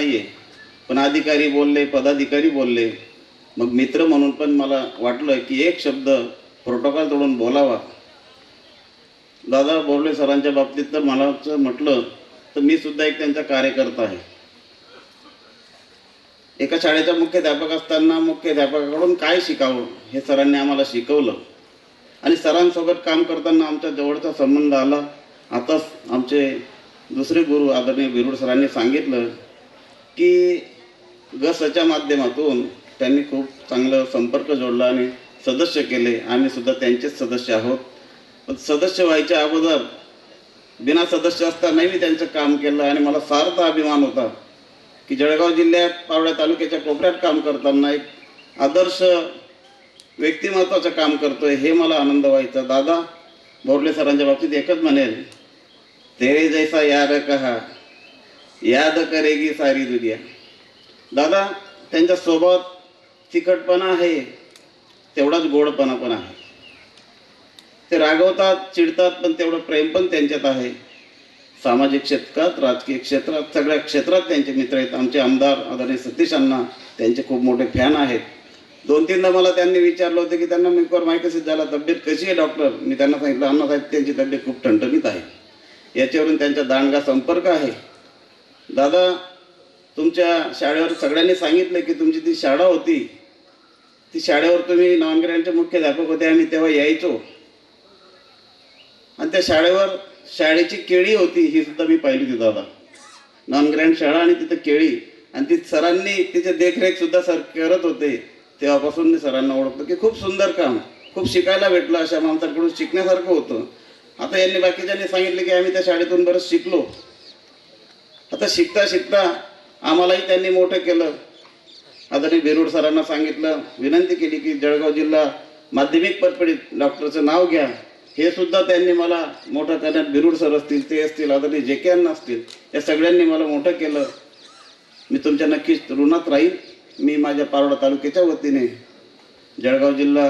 नाही आहे, पण अधिकारी बोलले, पदाधिकारी बोलले, मग मित्र म्हणून पण मला वाटलं की एक शब्द प्रोटोकॉल तोडून बोलावा. दादा बोर्ले सरांच्या बाबतीत तर मला म्हटलं तर मी सुद्धा एक त्यांचा कार्यकर्ता आहे. एका शाळेचा मुख्याध्यापक असताना मुख्याध्यापकाकडून काय शिकावं हे सरांनी आम्हाला शिकवलं आणि सरांसोबत काम करताना आमच्या जवळचा संबंध आला. आताच आमचे दुसरे गुरु आदरणीय बिरुड सरांनी सांगितलं की गसच्या माध्यमातून त्यांनी खूप चांगलं संपर्क जोडला आणि सदस्य केले. आम्ही सुद्धा त्यांचेच सदस्य आहोत. पण सदस्य व्हायच्या अगोदर बिना सदस्य असतानाही मी त्यांचं काम केलं आणि मला सार्थ अभिमान होता की जळगाव जिल्ह्यात पावड्या तालुक्याच्या कोपऱ्यात काम करताना एक आदर्श व्यक्तिमत्वाचं काम करतोय हे मला आनंद व्हायचा. दादा बोर्ले सरांच्या बाबतीत एकच म्हणेल, तेरे जैसा यार कहा याद करेगी सारी दुनिया. दादा त्यांच्या स्वभावात तिखटपणा आहे, तेवढाच गोडपणा पण आहे. ते रागवतात, चिडतात, पण तेवढं प्रेम पण त्यांच्यात आहे. सामाजिक क्षेत्रात, राजकीय क्षेत्रात, सगळ्या क्षेत्रात त्यांचे मित्र आहेत. आमचे आमदार आदरणीय सतीश अण्णा त्यांचे खूप मोठे फॅन आहेत. 2-3दा मला त्यांनी विचारलं होतं की त्यांना मिकवर माहिती झाला, तब्येत कशी आहे डॉक्टर. मी त्यांना सांगितलं, अण्णासाहेब त्यांची तब्येत खूप ठणठणीत आहे. याच्यावरून त्यांचा दांडगा संपर्क आहे. दादा तुमच्या शाळेवर सगळ्यांनी सांगितलं की तुमची ती शाळा होती, ती शाळेवर तुम्ही नॉन ग्रँडचे मुख्याध्यापक होते. आम्ही तेव्हा यायचो आणि त्या शाळेवर शाळेची केळी होती, ही सुद्धा मी पाहिली होती दादा. नॉन ग्रँड शाळा आणि तिथं केळी, आणि ती सरांनी तिचे देखरेख सुद्धा सर करत होते. तेव्हापासून मी सरांना ओळखतो की खूप सुंदर काम, खूप शिकायला भेटलं. अशा माणसाकडून शिकण्यासारखं होतं. आता यांनी बाकीच्यांनी सांगितलं की आम्ही त्या शाळेतून बरंच शिकलो. आता शिकता शिकता आम्हालाही त्यांनी मोठं केलं. आदरणीय बिरुड सरांना सांगितलं, विनंती केली की जळगाव जिल्हा माध्यमिक पदपीठ डॉक्टरचं नाव घ्या. हे सुद्धा त्यांनी मला मोठं करण्यात, बिरुड सर असतील, ते असतील, आदरणीय जे.के. अण्णा असतील, या सगळ्यांनी मला मोठं केलं. मी तुमच्या नक्कीच ऋणात राहील. मी माझ्या पारोडा तालुक्याच्या वतीने, जळगाव जिल्हा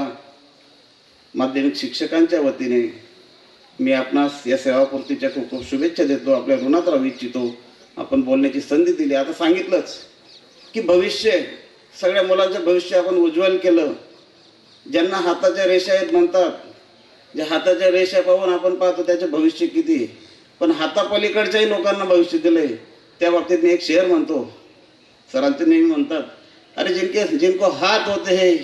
माध्यमिक शिक्षकांच्या वतीने मी आपणास या सेवापूर्तीच्या खूप खूप शुभेच्छा देतो. आपल्या ऋणात राहू इच्छितो. आपण बोलण्याची संधी दिली. आता सांगितलंच की भविष्य, सगळ्या मुलांचं भविष्य आपण उज्ज्वल केलं. ज्यांना हाताच्या रेषा आहेत म्हणतात, ज्या हाताच्या रेषा पाहून आपण पाहतो त्याचे भविष्य किती, पण हातापलीकडच्याही लोकांना भविष्य दिलंय. त्या बाबतीत मी एक शेर म्हणतो. सरांचे नेहमी म्हणतात, अरे जिनको हाथ होते हैं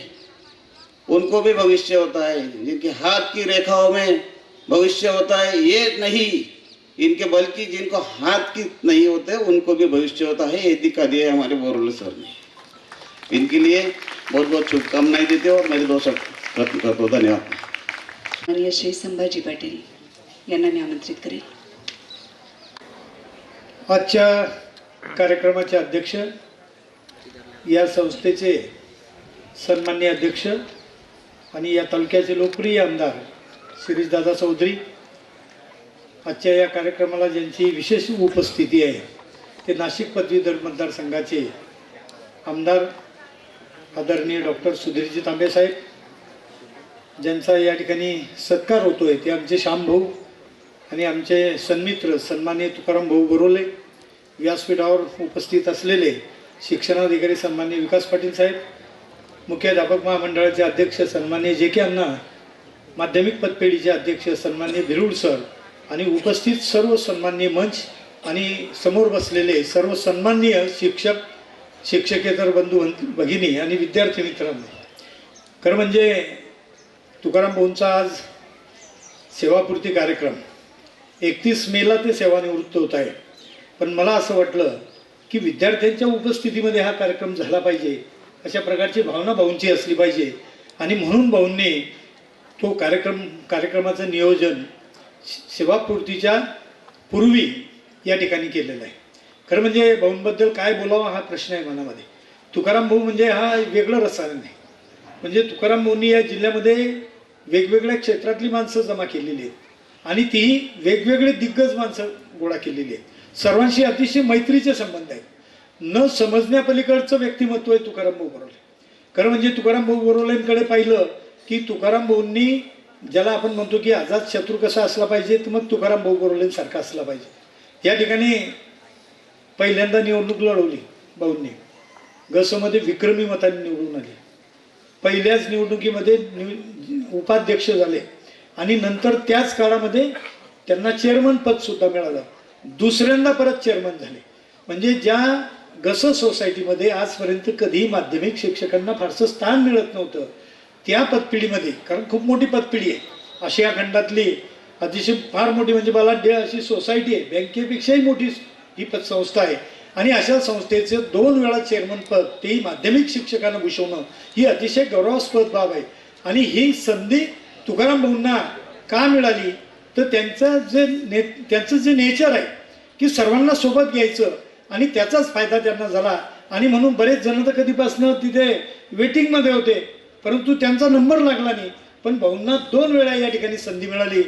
उनको भी भविष्य होता है, जिनके हाथ की रेखाओं में भविष्य होता है ये नहीं इनके, बल्कि जिनको हाथ की नहीं होते उनको भी भविष्य होता है. ये दिखा दिया हमारे बोरले सर ने. इनके लिए बहुत बहुत शुभकामनाएं देते और मेरे 2 शब्द खत्म करतो. धन्यवाद. माननीय श्री संभाजी पाटील यांना मी आमंत्रित करेन. आजच्या कार्यक्रमाचे अध्यक्ष, या संस्थेचे सन्माननीय अध्यक्ष आणि या तालुक्याचे लोकप्रिय आमदार शिरीषदादा चौधरी, आजच्या या कार्यक्रमाला ज्यांची विशेष उपस्थिती आहे ते नाशिक पदवीधर मतदारसंघाचे आमदार आदरणीय डॉक्टर सुधीरजी तांबे साहेब, ज्यांचा या ठिकाणी सत्कार होतो आहे, ते आमचे श्यामभाऊ आणि आमचे सन्मित्र सन्माननीय तुकाराम भाऊ बरोले. व्यासपीठावर उपस्थित असलेले शिक्षणाधिकारी सन्माननीय विकास पाटील साहेब, मुख्याध्यापक महामंडळाचे अध्यक्ष सन्माननीय जे.के. अण्णा, माध्यमिक पदपेढीचे अध्यक्ष सन्माननीय बिरुड सर आणि उपस्थित सर्व सन्माननीय मंच आणि समोर बसलेले सर्व सन्माननीय शिक्षक, शिक्षकेतर बंधू भगिनी आणि विद्यार्थी मित्रांनो, खरं म्हणजे तुकाराम भाऊंचा आज सेवापूर्ती कार्यक्रम 31 मेला ते सेवानिवृत्त होत आहे. पण मला असं वाटलं की विद्यार्थ्यांच्या उपस्थितीमध्ये हा कार्यक्रम झाला पाहिजे, अशा प्रकारची भावना भाऊंची असली पाहिजे. आणि म्हणून भाऊंनी तो कार्यक्रमाचं नियोजन सेवापूर्तीच्या पूर्वी या ठिकाणी केलेलं आहे. खरं म्हणजे भाऊंबद्दल काय बोलावं हा प्रश्न आहे मनामध्ये. तुकाराम भाऊ म्हणजे हा वेगळं रसायन आहे. म्हणजे तुकाराम भाऊंनी या जिल्ह्यामध्ये वेगवेगळ्या क्षेत्रातली माणसं जमा केलेली आहेत आणि तीही वेगवेगळे दिग्गज माणसं गोळा केलेली आहेत. सर्वांशी अतिशय मैत्रीचे संबंध आहेत. न समजण्यापलीकडचं व्यक्तिमत्व आहे तुकाराम भाऊ बरोले. खरं म्हणजे तुकाराम भाऊ बरोलेंकडे पाहिलं की तुकाराम भाऊंनी, ज्याला आपण म्हणतो की आझाद शत्रू कसा असला पाहिजे, तर मग तुकाराम भाऊ बरोलेंसारखा असला पाहिजे. या ठिकाणी पहिल्यांदा निवडणूक लढवली भाऊंनी गसमध्ये विक्रमी मतांनी निवडून आले. पहिल्याच निवडणुकीमध्ये उपाध्यक्ष झाले आणि नंतर त्याच काळामध्ये त्यांना चेअरमन पदसुद्धा मिळालं. दुसऱ्यांदा परत चेअरमन झाले. म्हणजे ज्या गस सोसायटीमध्ये आजपर्यंत कधीही माध्यमिक शिक्षकांना फारसं स्थान मिळत नव्हतं, त्या पदपिढीमध्ये, कारण खूप मोठी पदपिढी आहे, आशिया खंडातली अतिशय फार मोठी म्हणजे बलाढ्य अशी सोसायटी आहे, बँकेपेक्षाही मोठी ही पतसंस्था आहे. आणि अशा संस्थेचं 2 वेळा चेअरमन पद तेही माध्यमिक शिक्षकांना भूषवणं ही अतिशय गौरवास्पद बाब आहे. आणि ही संधी तुकाराम भाऊंना का मिळाली तर त्यांचं जे नेचर आहे की सर्वांना सोबत घ्यायचं आणि त्याचाच फायदा त्यांना झाला. आणि म्हणून बरेच जण तर कधीपासनं तिथे वेटिंगमध्ये होते, परंतु त्यांचा नंबर लागला नाही. पण भाऊंना 2 वेळा या ठिकाणी संधी मिळाली.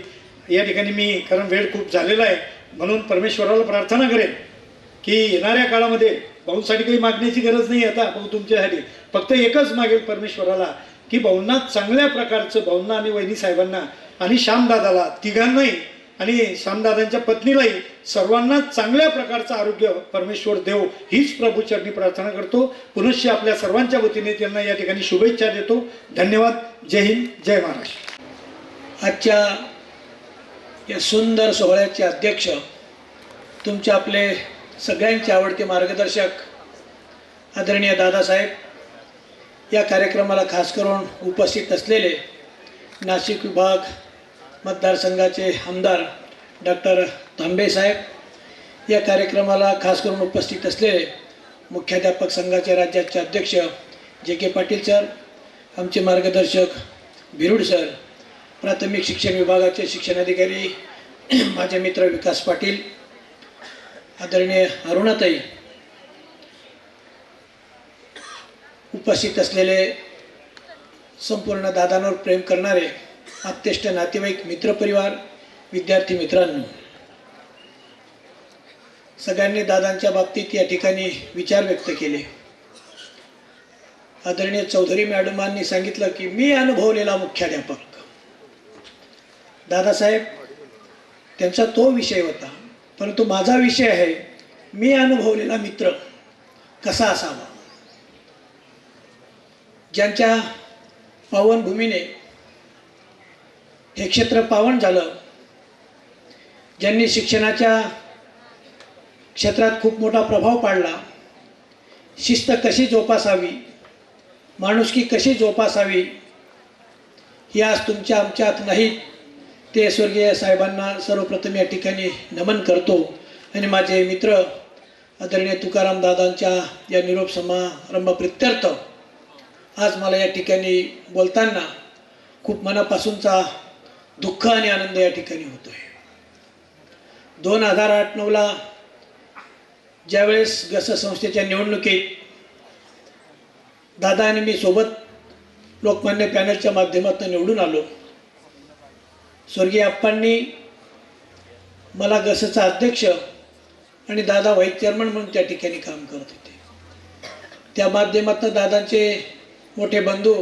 या ठिकाणी मी, कारण वेळ खूप झालेला आहे, म्हणून परमेश्वराला प्रार्थना करेन की येणाऱ्या काळामध्ये भाऊंसाठी काही मागण्याची गरज नाही. आता भाऊ तुमच्यासाठी फक्त एकच मागेल परमेश्वराला की भाऊंना चांगल्या प्रकारचं, भाऊंना आणि वहिनी साहेबांना आणि श्यामदादाला तिघांनाही आणि श्यामदादांच्या पत्नीलाही सर्वांना चांगल्या प्रकारचं आरोग्य परमेश्वर देव हीच प्रभूचरणी प्रार्थना करतो. पुनश्च आपल्या सर्वांच्या वतीने त्यांना या ठिकाणी शुभेच्छा देतो. धन्यवाद. जय हिंद, जय महाराष्ट्र. आजच्या या सुंदर सोहळ्याचे अध्यक्ष, तुमचे आपले सगळ्यांचे आवडते मार्गदर्शक आदरणीय दादासाहेब, या कार्यक्रमाला खास करून उपस्थित असलेले नाशिक विभाग मतदारसंघाचे आमदार डॉक्टर तांबे साहेब, या कार्यक्रमाला खास करून उपस्थित असलेले मुख्याध्यापक संघाचे राज्याचे अध्यक्ष जे के पाटील सर, आमचे मार्गदर्शक भिरुड सर, प्राथमिक शिक्षण विभागाचे शिक्षणाधिकारी माझे मित्र विकास पाटील, आदरणीय अरुणाताई, उपस्थित असलेले संपूर्ण दादांवर प्रेम करणारे आप्तेष्ट नातेवाईक, मित्रपरिवार, विद्यार्थी मित्रांनो, सगळ्यांनी दादांच्या बाबतीत या ठिकाणी विचार व्यक्त केले. आदरणीय चौधरी मॅडमांनी सांगितलं की मी अनुभवलेला मुख्याध्यापक. दादासाहेब त्यांचा तो विषय होता, परंतु माझा विषय आहे मी अनुभवलेला मित्र कसा असावा. ज्यांच्या पावनभूमीने हे क्षेत्र पावन झालं, ज्यांनी शिक्षणाच्या क्षेत्रात खूप मोठा प्रभाव पाडला, शिस्त कशी जोपासावी, माणुसकी कशी जोपासावी, ही आज तुमच्या आमच्यात नाहीत. ते स्वर्गीय साहेबांना सर्वप्रथम या ठिकाणी नमन करतो. आणि माझे मित्र आदरणीय तुकाराम दादांच्या या निरोप समारंभाप्रित्यर्थ आज मला या ठिकाणी बोलताना खूप मनापासूनचा दुःख आणि आनंद या ठिकाणी होतो आहे. 2008-9ला ज्यावेळेस गस संस्थेच्या निवडणुकीत दादा आणि मी सोबत लोकमान्य पॅनलच्या माध्यमातून निवडून आलो, स्वर्गीय अप्पांनी मला गसचा अध्यक्ष आणि दादा व्हाईस चेअरमन म्हणून त्या ठिकाणी काम करत होते. त्या माध्यमातून दादांचे मोठे बंधू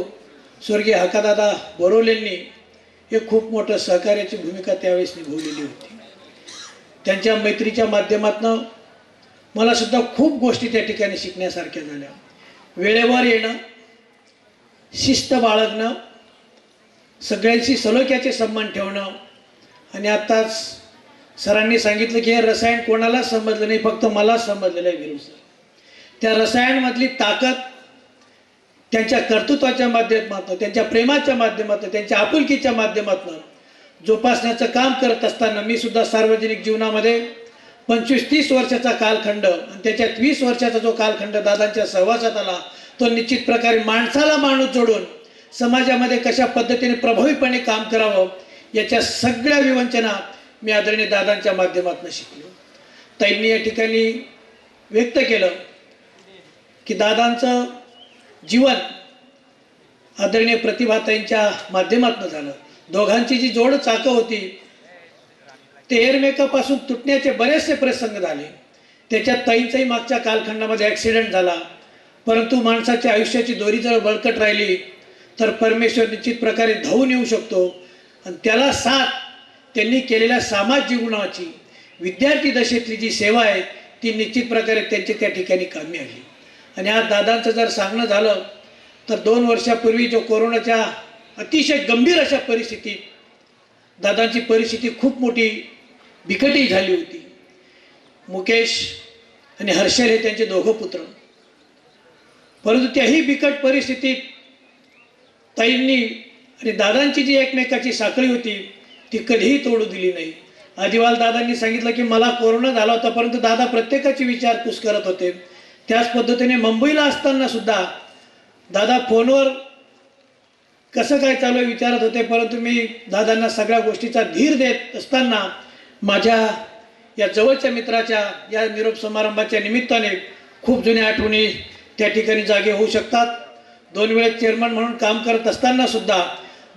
स्वर्गीय हकादादा बोरोलेंनी हे खूप मोठं सहकार्याची भूमिका त्यावेळेस निभावलेली होती. त्यांच्या मैत्रीच्या माध्यमातून मला सुद्धा खूप गोष्टी त्या ठिकाणी शिकण्यासारख्या झाल्या. वेळेवर येणं, शिस्त बाळगणं, सगळ्यांशी सलोख्याचे संबंध ठेवणं. आणि आत्ताच सरांनी सांगितलं की हे रसायन कोणालाच समजलं नाही, फक्त मलाच समजलेलं आहे वीरू सर. त्या रसायनमधली ताकद त्यांच्या कर्तृत्वाच्या माध्यमातून, त्यांच्या प्रेमाच्या माध्यमातून, त्यांच्या आपुलकीच्या माध्यमातून जोपासण्याचं काम करत असताना मी सुद्धा सार्वजनिक जीवनामध्ये 25-30 वर्षाचा कालखंड आणि त्याच्यात 20 वर्षाचा जो कालखंड दादांच्या सहवासात आला, तो निश्चित प्रकारे माणसाला माणूस जोडून समाजामध्ये कशा पद्धतीने प्रभावीपणे काम करावं याच्या सगळ्या विवंचना मी आदरणीय दादांच्या माध्यमातून शिकलो. ताईंनी या ठिकाणी व्यक्त केलं की दादांचं जीवन आदरणीय प्रतिभाताईंच्या माध्यमातून झालं. दोघांची जी जोड चाकं होती ते एअरमेकापासून तुटण्याचे बरेचसे प्रसंग झाले. त्याच्यात ताईंचाही मागच्या कालखंडामध्ये ॲक्सिडेंट झाला, परंतु माणसाच्या आयुष्याची दोरी जर बळकट राहिली तर परमेश्वर निश्चित प्रकारे धावून येऊ शकतो. आणि त्याला साथ त्यांनी केलेल्या सामाजिक जीवनाची, विद्यार्थी दशेतली जी सेवा आहे ती निश्चित प्रकारे त्यांची त्या ठिकाणी कामी आली. आणि आज दादांचं जर सांगणं झालं तर 2 वर्षापूर्वी जो कोरोनाच्या अतिशय गंभीर अशा परिस्थितीत दादांची परिस्थिती खूप मोठी बिकटही झाली होती. मुकेश आणि हर्षल हे त्यांचे दोघं पुत्र. परंतु त्याही बिकट परिस्थितीत ताईंनी आणि दादांची जी एकमेकाची साखळी होती ती कधीही तोडू दिली नाही. आदिवाल दादांनी सांगितलं की मला कोरोना झाला होता, परंतु दादा प्रत्येकाची विचारपूस करत होते. त्याच पद्धतीने मुंबईला असताना सुद्धा दादा फोनवर कसं काय चालू आहे विचारत होते, परंतु मी दादांना सगळ्या गोष्टीचा धीर देत असताना माझ्या या जवळच्या मित्राच्या या निरोप समारंभाच्या निमित्ताने खूप जुन्या आठवणी त्या ठिकाणी जागे होऊ शकतात. 2 वेळेस चेअरमन म्हणून काम करत असताना सुद्धा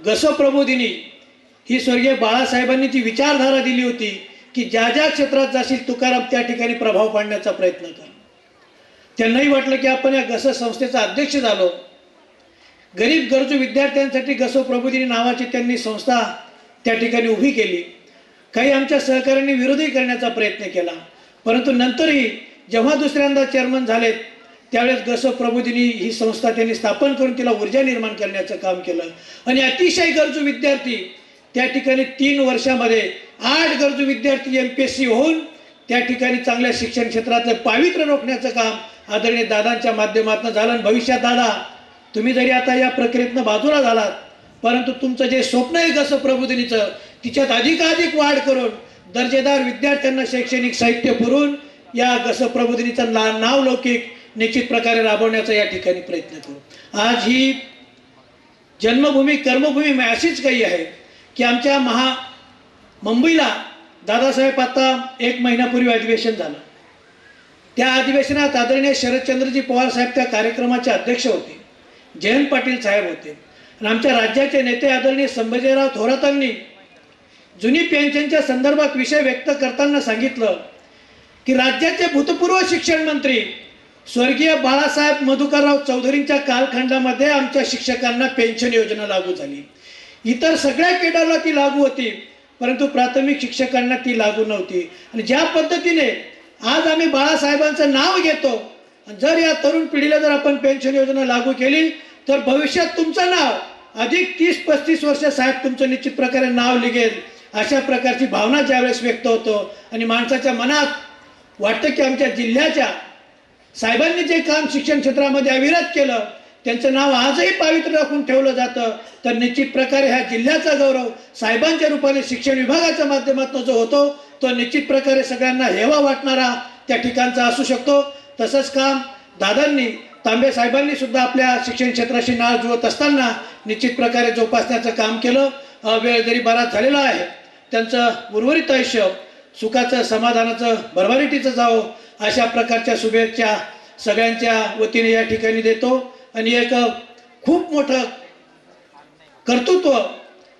गसो प्रबोधिनी ही स्वर्गीय बाळासाहेबांनी जी विचारधारा दिली होती की ज्या ज्या क्षेत्रात जाशील तुकाराम त्या ठिकाणी प्रभाव पाडण्याचा प्रयत्न कर. त्यांनाही वाटलं की आपण या गसो संस्थेचा अध्यक्ष झालो. गरीब गरजू विद्यार्थ्यांसाठी गसो प्रबोधिनी नावाची त्यांनी संस्था त्या ठिकाणी उभी केली. काही आमच्या सहकाऱ्यांनी विरोधही करण्याचा प्रयत्न केला, परंतु नंतरही जेव्हा दुसऱ्यांदा चेअरमन झालेत त्यावेळेस गसो प्रबोधिनी ही संस्था त्यांनी स्थापन करून तिला ऊर्जा निर्माण करण्याचं काम केलं. आणि अतिशय गरजू विद्यार्थी त्या ठिकाणी 3 वर्षामध्ये 8 गरजू विद्यार्थी MPSC होऊन त्या ठिकाणी चांगल्या शिक्षण क्षेत्रातलं पावित्र्य रोखण्याचं काम आदरणीय दादांच्या माध्यमातून झालं. आणि भविष्यात दादा तुम्ही जरी आता या प्रक्रियेतनं बाजूला झालात, परंतु तुमचं जे स्वप्न आहे गसो प्रबोधिनीचं तिच्यात अधिकाधिक वाढ करून दर्जेदार विद्यार्थ्यांना शैक्षणिक साहित्य पुरवून या गसो प्रबोधिनीचं नाव लौकिक निश्चित प्रकारे राबवण्याचा या ठिकाणी प्रयत्न करू. आज ही जन्मभूमी कर्मभूमी अशीच काही आहे की आमच्या मुंबईला दादासाहेब आता 1 महिन्यापूर्वी अधिवेशन झालं. त्या अधिवेशनात आदरणीय शरदचंद्रजी पवार साहेब त्या कार्यक्रमाचे अध्यक्ष होते. जयंत पाटील साहेब होते आणि आमच्या राज्याचे नेते आदरणीय संभाजीराव थोरातांनी जुनी पेन्शनच्या संदर्भात विषय व्यक्त करताना सांगितलं की राज्याचे भूतपूर्व शिक्षण मंत्री स्वर्गीय बाळासाहेब मधुकरराव चौधरींच्या कालखंडामध्ये आमच्या शिक्षकांना पेन्शन योजना लागू झाली. इतर सगळ्या केडरला ती लागू होती, परंतु प्राथमिक शिक्षकांना ती लागू नव्हती. आणि ज्या पद्धतीने आज आम्ही बाळासाहेबांचं नाव घेतो, जर या तरुण पिढीला जर आपण पेन्शन योजना लागू केली तर भविष्यात तुमचं नाव अधिक 30-35 वर्ष साहेब तुमचं निश्चित प्रकारे नाव लिगेल. अशा प्रकारची भावना ज्यावेळेस व्यक्त होतो आणि माणसाच्या मनात वाटतं की आमच्या जिल्ह्याच्या साहेबांनी जे काम शिक्षण क्षेत्रामध्ये अविरत केलं त्यांचं नाव आजही पावित्र्य राखून ठेवलं जातं, तर निश्चित प्रकारे ह्या जिल्ह्याचा गौरव साहेबांच्या रूपाने शिक्षण विभागाच्या माध्यमातून जो होतो तो निश्चित प्रकारे सगळ्यांना हेवा वाटणारा त्या ठिकाणचा असू शकतो. तसंच काम दादांनी तांबे साहेबांनी सुद्धा आपल्या शिक्षण क्षेत्राशी नाळ जुळत असताना निश्चित प्रकारे जोपासण्याचं काम केलं. वेळ जरी बराच झालेला आहे, त्यांचं उर्वरित आयुष्य सुखाचं समाधानाचं भरभराटीचं जावं अशा प्रकारच्या शुभेच्छा सगळ्यांच्या वतीने या ठिकाणी देतो. आणि एक खूप मोठं कर्तृत्व,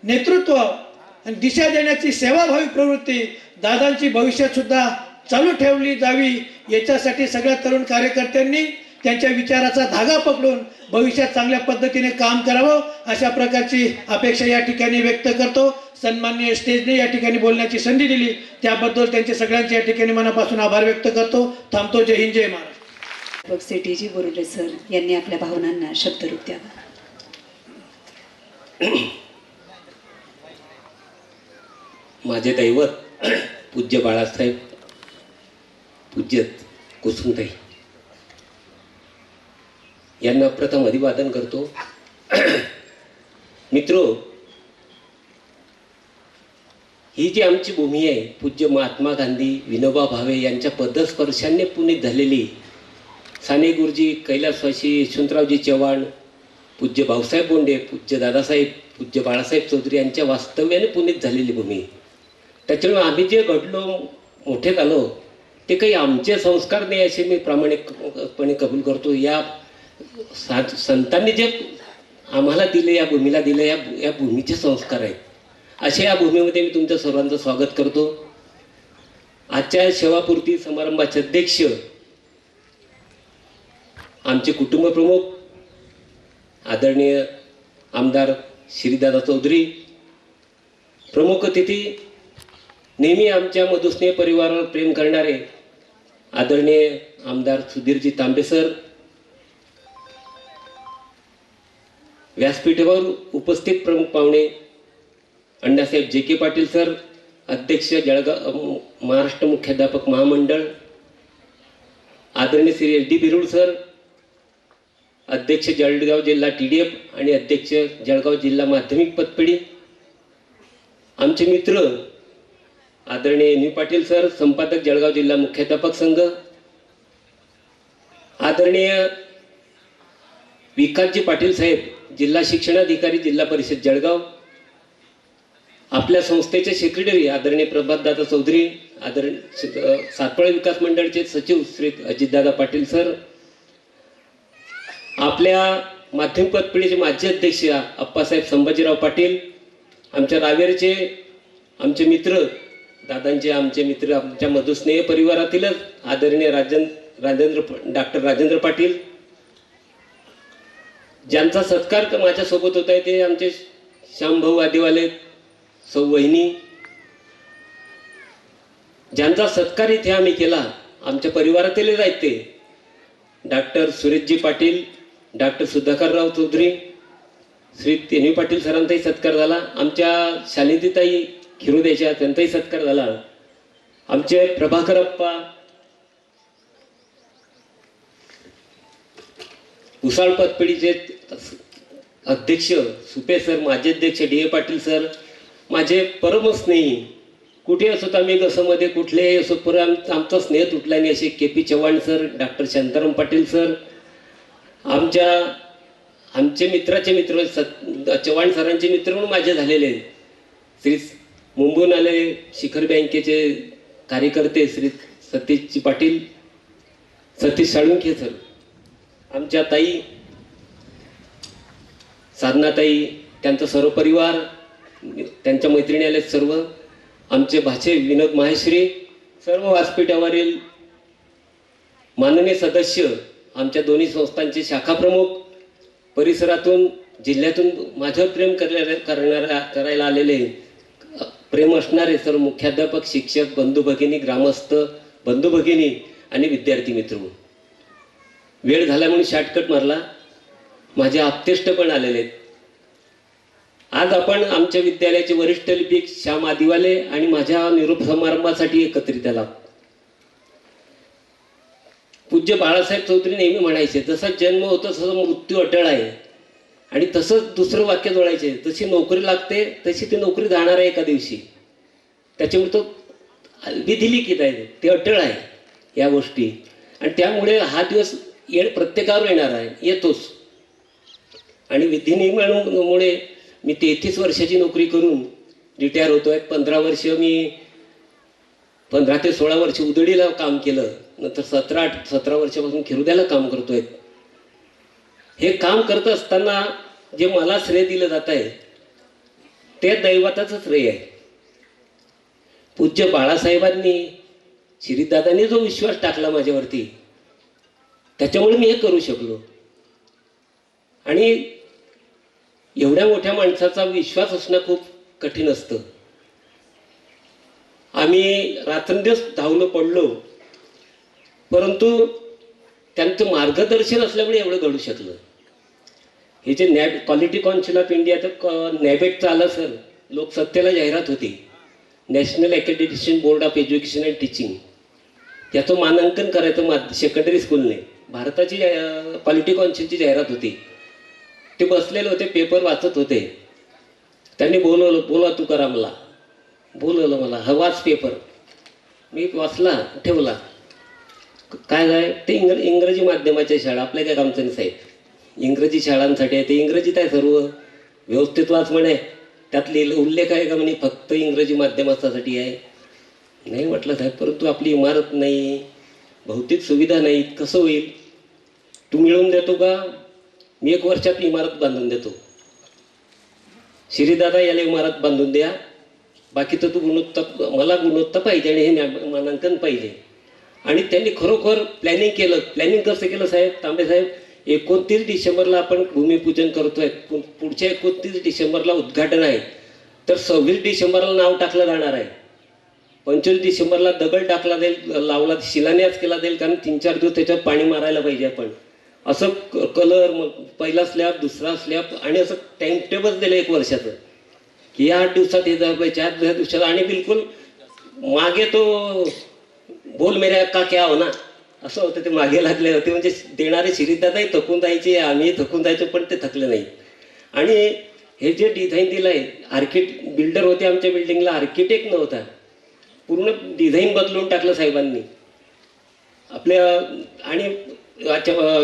नेतृत्व आणि दिशा देण्याची सेवाभावी प्रवृत्ती दादांची भविष्यात सुद्धा चालू ठेवली जावी याच्यासाठी सगळ्या तरुण कार्यकर्त्यांनी त्यांच्या विचाराचा धागा पकडून भविष्यात चांगल्या पद्धतीने काम करावं अशा प्रकारची अपेक्षा या ठिकाणी व्यक्त करतो. सन्माननीय स्टेजने या ठिकाणी बोलण्याची संधी दिली त्याबद्दल त्यांचे सगळ्यांचे या ठिकाणी मनापासून आभार व्यक्त करतो. थांबतो. जय हिंद, जय महाराष्ट्र. सिटीजी बोरुले सर यांनी आपल्या भावनांना शब्दरूप द्यावं. माझे दैवत पूज्य बाळासाहेब, पूज्य कुसुमताई यांना प्रथम अभिवादन करतो. मित्रो, ही जी आमची भूमी आहे, पूज्य महात्मा गांधी, विनोबा भावे यांच्या पदस्पर्शाने पुनीत झालेली, साने गुरुजी, कैलासवासी यशवंतरावजी चव्हाण, पूज्य भाऊसाहेब बोंडे, पूज्य दादासाहेब, पूज्य बाळासाहेब चौधरी यांच्या वास्तव्याने पुनीत झालेली भूमी. त्याच्यामुळे आम्ही जे घडलो, मोठे झालो, ते काही आमचे संस्कार नाही असे मी प्रामाणिकपणे कबूल करतो. या संतांनी जे आम्हाला दिले, या भूमीला दिले, या भूमीचे संस्कार आहेत. अशा या भूमीमध्ये मी तुमच्या सर्वांचं स्वागत करतो. आजच्या सेवापूर्ती समारंभाचे अध्यक्ष आमचे कुटुंब प्रमुख आदरणीय आमदार श्रीदादा चौधरी, प्रमुख अतिथी नेहमी आमच्या मधुस्नेह परिवारावर प्रेम करणारे आदरणीय आमदार सुधीरजी तांबे सर, व्यासपीठावर उपस्थित प्रमुख पाहुणे अण्णासाहेब जे के पाटील सर, अध्यक्ष जळगाव महाराष्ट्र मुख्याध्यापक महामंडळ, आदरणीय Shri S D Birud sir, अध्यक्ष जळगाव जिल्हा TDF आणि अध्यक्ष जळगाव जिल्हा माध्यमिक पतपेढी, आमचे मित्र आदरणीय NV पाटील सर, संपादक जळगाव जिल्हा मुख्याध्यापक संघ, आदरणीय विकासजी पाटील साहेब, जिल्हा शिक्षणाधिकारी जिल्हा परिषद जळगाव, आपल्या संस्थेचे सेक्रेटरी आदरणीय प्रभातदादा चौधरी, आदरणीय सातपाळे विकास मंडळाचे सचिव श्री अजितदादा पाटील सर, आपल्या माध्यमिक पतपिढीचे माजी अध्यक्ष अप्पासाहेब संभाजीराव पाटील, आमच्या रावेरचे आमचे मित्र दादांचे आमचे मित्र, आमच्या मधुस्नेह परिवारातीलच आदरणीय डॉक्टर राजेंद्र पाटील, ज्यांचा सत्कार माझ्यासोबत होत आहे ते आमचे श्यामभाऊ आदिवाले, सौ वहिनी, ज्यांचा सत्कार इथे आम्ही केला आमच्या परिवारातीलच आहेत ते doctor सुरेशजी Patil, doctor Sudhakarrao Chaudhari, Shri NV Patil सरांचाही सत्कार झाला, आमच्या शालिनीताई खिरोद्याच्या त्यांचाही सत्कार झाला, आमचे प्रभाकर अप्पा, उसाळ पतपेढीचे अध्यक्ष सुपे सर, माजी अध्यक्ष DA पाटील सर, माझे परम स्नेही, कुठे असोत आम्ही कसमध्ये कुठलेही असो पर आमचा स्नेह तुटला नाही असे KP Chavan sir, doctor Shantaram Patil sir, आमचे मित्राचे मित्र चव्हाण सरांचे मित्र म्हणून माझे झालेले श्री मुंबईहून आलेले शिखर बँकेचे कार्यकर्ते श्री सतीशजी पाटील, सतीश साळुंखे सर, आमच्या ताई साधनाताई, त्यांचा सर्व परिवार, त्यांच्या मैत्रिणी आले सर्व, आमचे भाचे विनोद माहेश्री, सर्व व्यासपीठावरील माननीय सदस्य, आमच्या दोन्ही संस्थांचे शाखा प्रमुख, परिसरातून जिल्ह्यातून माझ्यावर प्रेम करायला आलेले प्रेम असणारे सर्व मुख्याध्यापक, शिक्षक, बंधू भगिनी, ग्रामस्थ बंधू भगिनी आणि विद्यार्थी मित्र, वेळ झाला म्हणून शॉर्टकट मारला, माझे आप्तेष्ट पण आलेले आहेत. आज आपण आमच्या विद्यालयाचे वरिष्ठ लिपिक श्याम आदिवाले आणि माझ्या निरोप समारंभासाठी एकत्रित आला. पूज्य बाळासाहेब चौधरी नेहमी म्हणायचे, जसा जन्म होतो तसा मृत्यू अटळ आहे, आणि तसंच दुसरं वाक्य जोडायचे, जशी नोकरी लागते तशी ती नोकरी जाणार आहे एका दिवशी, त्याच्यामुळे तो विधी लिखित आहे, ते अटळ आहे या गोष्टी, आणि त्यामुळे हा दिवस प्रत्येकावर येणार आहे, येतोच. आणि विधी नियमामुळे मी 33 वर्षाची नोकरी करून रिटायर होतोय. 15 ते 16 वर्ष उदडीला काम केलं, नंतर 17 वर्षापासून खिरुद्याला काम करतोय. हे काम करत असताना जे मला श्रेय दिलं जात आहे ते दैवताचं श्रेय आहे. पूज्य बाळासाहेबांनी, श्रीदादांनी जो विश्वास टाकला माझ्यावरती, त्याच्यामुळे मी हे करू शकलो. आणि एवढ्या मोठ्या माणसाचा विश्वास असणं खूप कठीण असतं. आम्ही रात्रंदिवस धावलो पडलो, परंतु त्यांचं मार्गदर्शन असल्यामुळे एवढं घडू शकलं. हे जे क्वालिटी काउन्सिल ऑफ इंडिया, तर नॅबेटचं आलं सर, लोकसत्तेला जाहिरात होती, नॅशनल अकॅडेमिशन board of education and teaching, त्याचं मानांकन करायचं सेकंडरी स्कूलने, भारताची क्वालिटी काउन्सिलची जाहिरात होती. ते बसलेले होते, पेपर वाचत होते, त्यांनी बोलवलं, बोला तू करा, बोलवलं मला, वाच पेपर. मी वाचला, ठेवला. काय आहे ते इंग्रजी माध्यमाच्या शाळा, आपल्या काय कामचं नाही साहेब, इंग्रजी शाळांसाठी आहे, ते इंग्रजीत आहे सर्व, व्यवस्थित वाच म्हणे, त्यात उल्लेख आहे का म्हणे फक्त इंग्रजी माध्यमासाठी आहे. नाही म्हटलं साहेब, परंतु आपली इमारत नाही, भौतिक सुविधा नाहीत, कसं होईल? तू मिळवून देतो का? मी 1 वर्षात इमारत बांधून देतो. श्रीदादा याला इमारत बांधून द्या, बाकी तर तू मला गुणवत्ता पाहिजे आणि हे मानांकन पाहिजे. आणि त्यांनी खरोखर प्लॅनिंग केलं. प्लॅनिंग कसं केलं साहेब, तांबे साहेब? 29 डिसेंबरला आपण भूमिपूजन करतोय, पुढच्या 29 डिसेंबरला उद्घाटन आहे, तर 26 डिसेंबरला नाव टाकलं जाणार आहे, 25 डिसेंबरला दगड टाकला जाईल, लावला शिलान्यास केला जाईल, कारण 3-4 दिवस त्याच्यावर पाणी मारायला पाहिजे आपण. असं कलर, मग पहिला स्लॅब, दुसरा स्लॅब, आणि असं टाइम टेबल दिलं 1 वर्षाचं की या 8 दिवसात हे झालं पाहिजे, 8 दिवसात, आणि बिलकुल मागे तो बोल मेरे अक्का क्या हो ना असं होतं. ते मागे लागले होते, म्हणजे देणारे शिरीषदादाही थकून जायचे, आम्ही थकून जायचो, पण ते थकले नाही. आणि हे जे डिझाईन दिलं आहे, बिल्डर होते आमच्या बिल्डिंगला, आर्किटेक्ट नव्हता, पूर्ण डिझाईन बदलून टाकलं साहेबांनी आपल्या. आणि